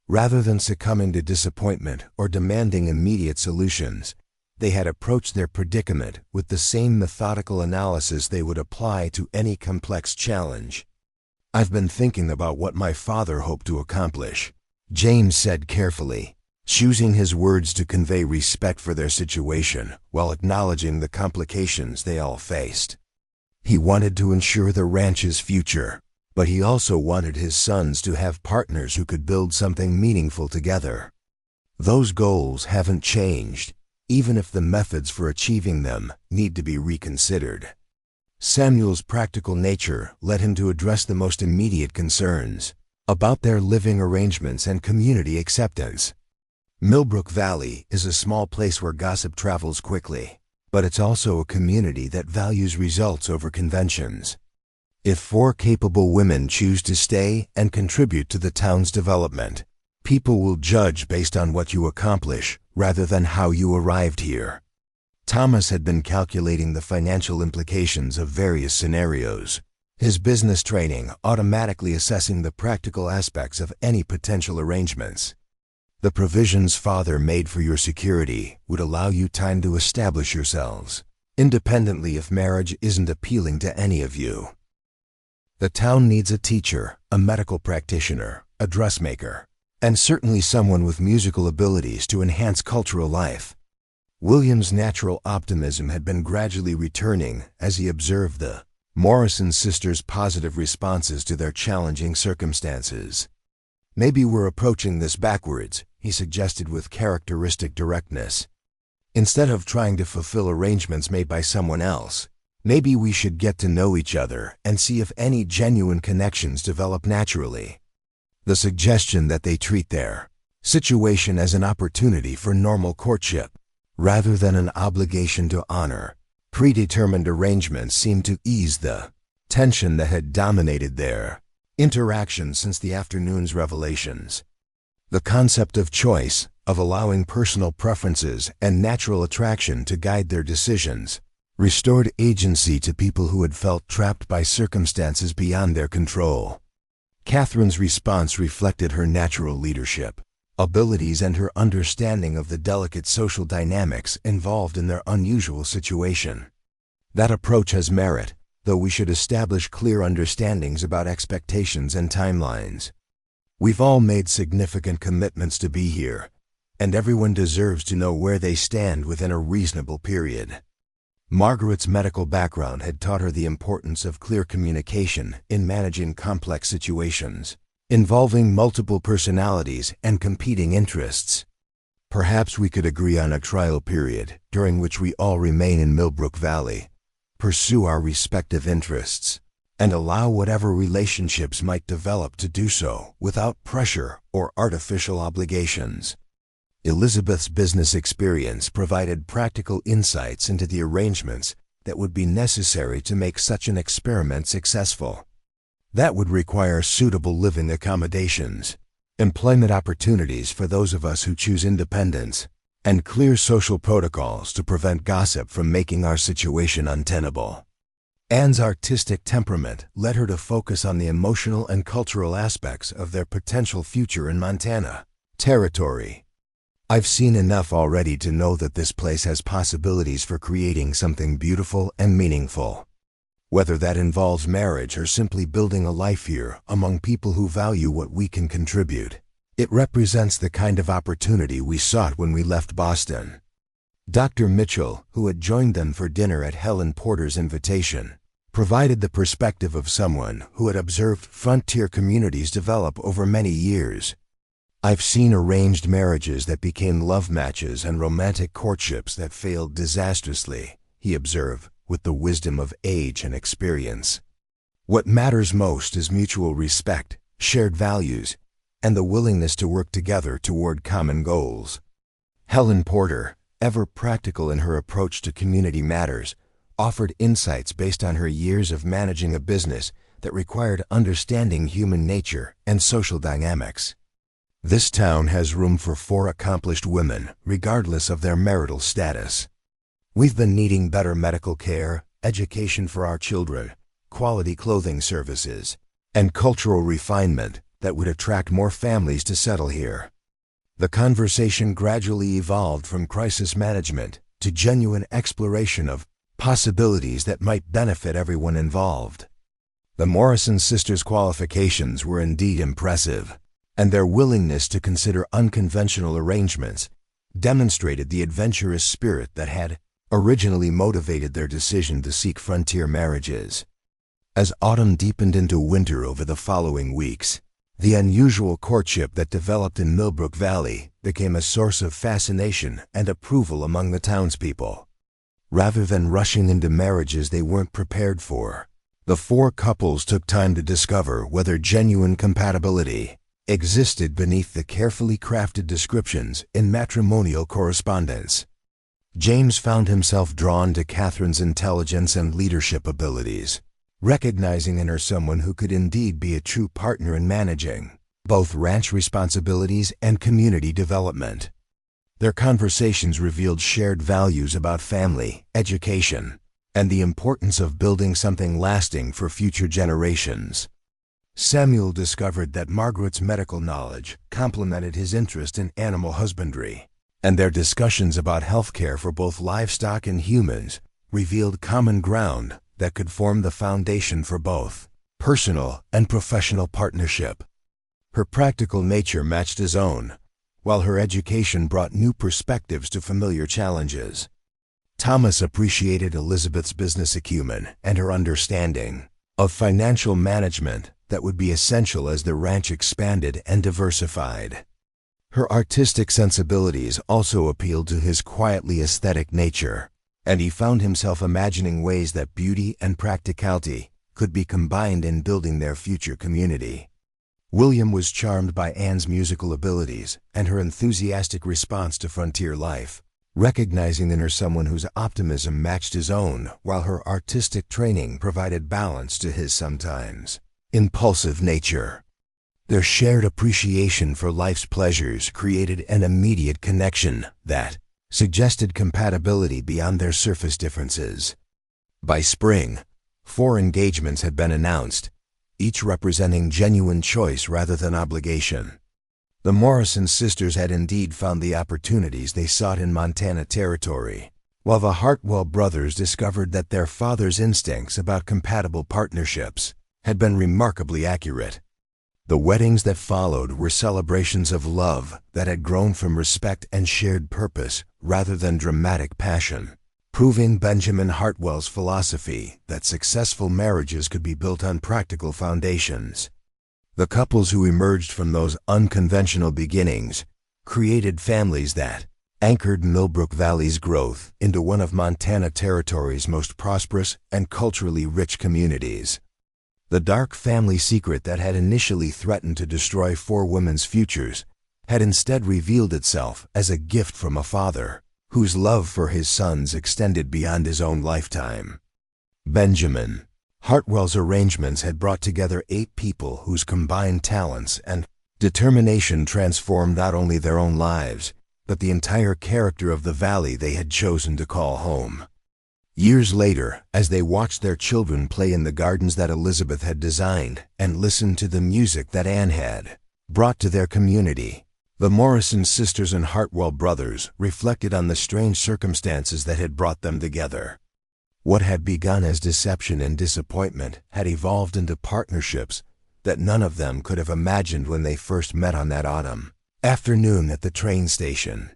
Rather than succumbing to disappointment or demanding immediate solutions, they had approached their predicament with the same methodical analysis they would apply to any complex challenge. "I've been thinking about what my father hoped to accomplish," James said carefully, choosing his words to convey respect for their situation while acknowledging the complications they all faced. "He wanted to ensure the ranch's future, but he also wanted his sons to have partners who could build something meaningful together. Those goals haven't changed, even if the methods for achieving them need to be reconsidered." Samuel's practical nature led him to address the most immediate concerns about their living arrangements and community acceptance. Millbrook Valley is a small place where gossip travels quickly, but it's also a community that values results over conventions. If 4 capable women choose to stay and contribute to the town's development, people will judge based on what you accomplish rather than how you arrived here. Thomas had been calculating the financial implications of various scenarios, his business training automatically assessing the practical aspects of any potential arrangements. "The provisions Father made for your security would allow you time to establish yourselves, independently if marriage isn't appealing to any of you. The town needs a teacher, a medical practitioner, a dressmaker, and certainly someone with musical abilities to enhance cultural life. William's natural optimism had been gradually returning as he observed the Morrison sisters' positive responses to their challenging circumstances. "Maybe we're approaching this backwards," he suggested with characteristic directness. "Instead of trying to fulfill arrangements made by someone else, maybe we should get to know each other and see if any genuine connections develop naturally." The suggestion that they treat their situation as an opportunity for normal courtship, rather than an obligation to honor predetermined arrangements, seemed to ease the tension that had dominated their interaction since the afternoon's revelations. The concept of choice, of allowing personal preferences and natural attraction to guide their decisions, restored agency to people who had felt trapped by circumstances beyond their control. Catherine's response reflected her natural leadership abilities and her understanding of the delicate social dynamics involved in their unusual situation. That approach has merit, though we should establish clear understandings about expectations and timelines. We've all made significant commitments to be here, and everyone deserves to know where they stand within a reasonable period. Margaret's medical background had taught her the importance of clear communication in managing complex situations involving multiple personalities and competing interests. Perhaps we could agree on a trial period during which we all remain in Millbrook Valley, pursue our respective interests, and allow whatever relationships might develop to do so without pressure or artificial obligations. Elizabeth's business experience provided practical insights into the arrangements that would be necessary to make such an experiment successful. That would require suitable living accommodations, employment opportunities for those of us who choose independence, and clear social protocols to prevent gossip from making our situation untenable. Anne's artistic temperament led her to focus on the emotional and cultural aspects of their potential future in Montana Territory. "I've seen enough already to know that this place has possibilities for creating something beautiful and meaningful. Whether that involves marriage or simply building a life here among people who value what we can contribute, it represents the kind of opportunity we sought when we left Boston." Dr. Mitchell, who had joined them for dinner at Helen Porter's invitation, provided the perspective of someone who had observed frontier communities develop over many years. "I've seen arranged marriages that became love matches and romantic courtships that failed disastrously," he observed, with the wisdom of age and experience. "What matters most is mutual respect, shared values, and the willingness to work together toward common goals." Helen Porter, ever practical in her approach to community matters, offered insights based on her years of managing a business that required understanding human nature and social dynamics. "This town has room for 4 accomplished women, regardless of their marital status. We've been needing better medical care, education for our children, quality clothing services, and cultural refinement that would attract more families to settle here." The conversation gradually evolved from crisis management to genuine exploration of possibilities that might benefit everyone involved. The Morrison sisters' qualifications were indeed impressive, and their willingness to consider unconventional arrangements demonstrated the adventurous spirit that had originally motivated their decision to seek frontier marriages. As autumn deepened into winter over the following weeks, the unusual courtship that developed in Millbrook Valley became a source of fascination and approval among the townspeople. Rather than rushing into marriages they weren't prepared for, the 4 couples took time to discover whether genuine compatibility existed beneath the carefully crafted descriptions in matrimonial correspondence. James found himself drawn to Catherine's intelligence and leadership abilities, recognizing in her someone who could indeed be a true partner in managing both ranch responsibilities and community development. Their conversations revealed shared values about family, education, and the importance of building something lasting for future generations. Samuel discovered that Margaret's medical knowledge complemented his interest in animal husbandry, and their discussions about health care for both livestock and humans revealed common ground that could form the foundation for both personal and professional partnership. Her practical nature matched his own, while her education brought new perspectives to familiar challenges. Thomas appreciated Elizabeth's business acumen and her understanding of financial management that would be essential as the ranch expanded and diversified. Her artistic sensibilities also appealed to his quietly aesthetic nature, and he found himself imagining ways that beauty and practicality could be combined in building their future community. William was charmed by Anne's musical abilities and her enthusiastic response to frontier life, recognizing in her someone whose optimism matched his own, while her artistic training provided balance to his sometimes impulsive nature. Their shared appreciation for life's pleasures created an immediate connection that suggested compatibility beyond their surface differences. By spring, 4 engagements had been announced, each representing genuine choice rather than obligation. The Morrison sisters had indeed found the opportunities they sought in Montana Territory, while the Hartwell brothers discovered that their father's instincts about compatible partnerships had been remarkably accurate. The weddings that followed were celebrations of love that had grown from respect and shared purpose rather than dramatic passion, proving Benjamin Hartwell's philosophy that successful marriages could be built on practical foundations. The couples who emerged from those unconventional beginnings created families that anchored Millbrook Valley's growth into one of Montana Territory's most prosperous and culturally rich communities. The dark family secret that had initially threatened to destroy 4 women's futures had instead revealed itself as a gift from a father whose love for his sons extended beyond his own lifetime. Benjamin Hartwell's arrangements had brought together 8 people whose combined talents and determination transformed not only their own lives, but the entire character of the valley they had chosen to call home. Years later, as they watched their children play in the gardens that Elizabeth had designed and listened to the music that Anne had brought to their community, the Morrison sisters and Hartwell brothers reflected on the strange circumstances that had brought them together. What had begun as deception and disappointment had evolved into partnerships that none of them could have imagined when they first met on that autumn afternoon at the train station.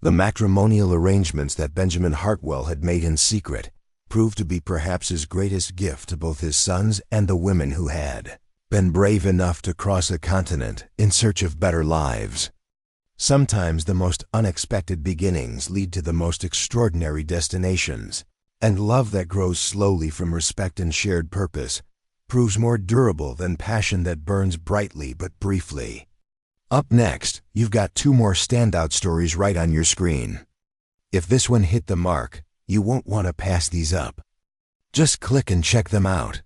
The matrimonial arrangements that Benjamin Hartwell had made in secret proved to be perhaps his greatest gift to both his sons and the women who had been brave enough to cross a continent in search of better lives. Sometimes the most unexpected beginnings lead to the most extraordinary destinations, and love that grows slowly from respect and shared purpose proves more durable than passion that burns brightly but briefly. Up next, you've got 2 more standout stories right on your screen. If this one hit the mark, you won't want to pass these up. Just click and check them out.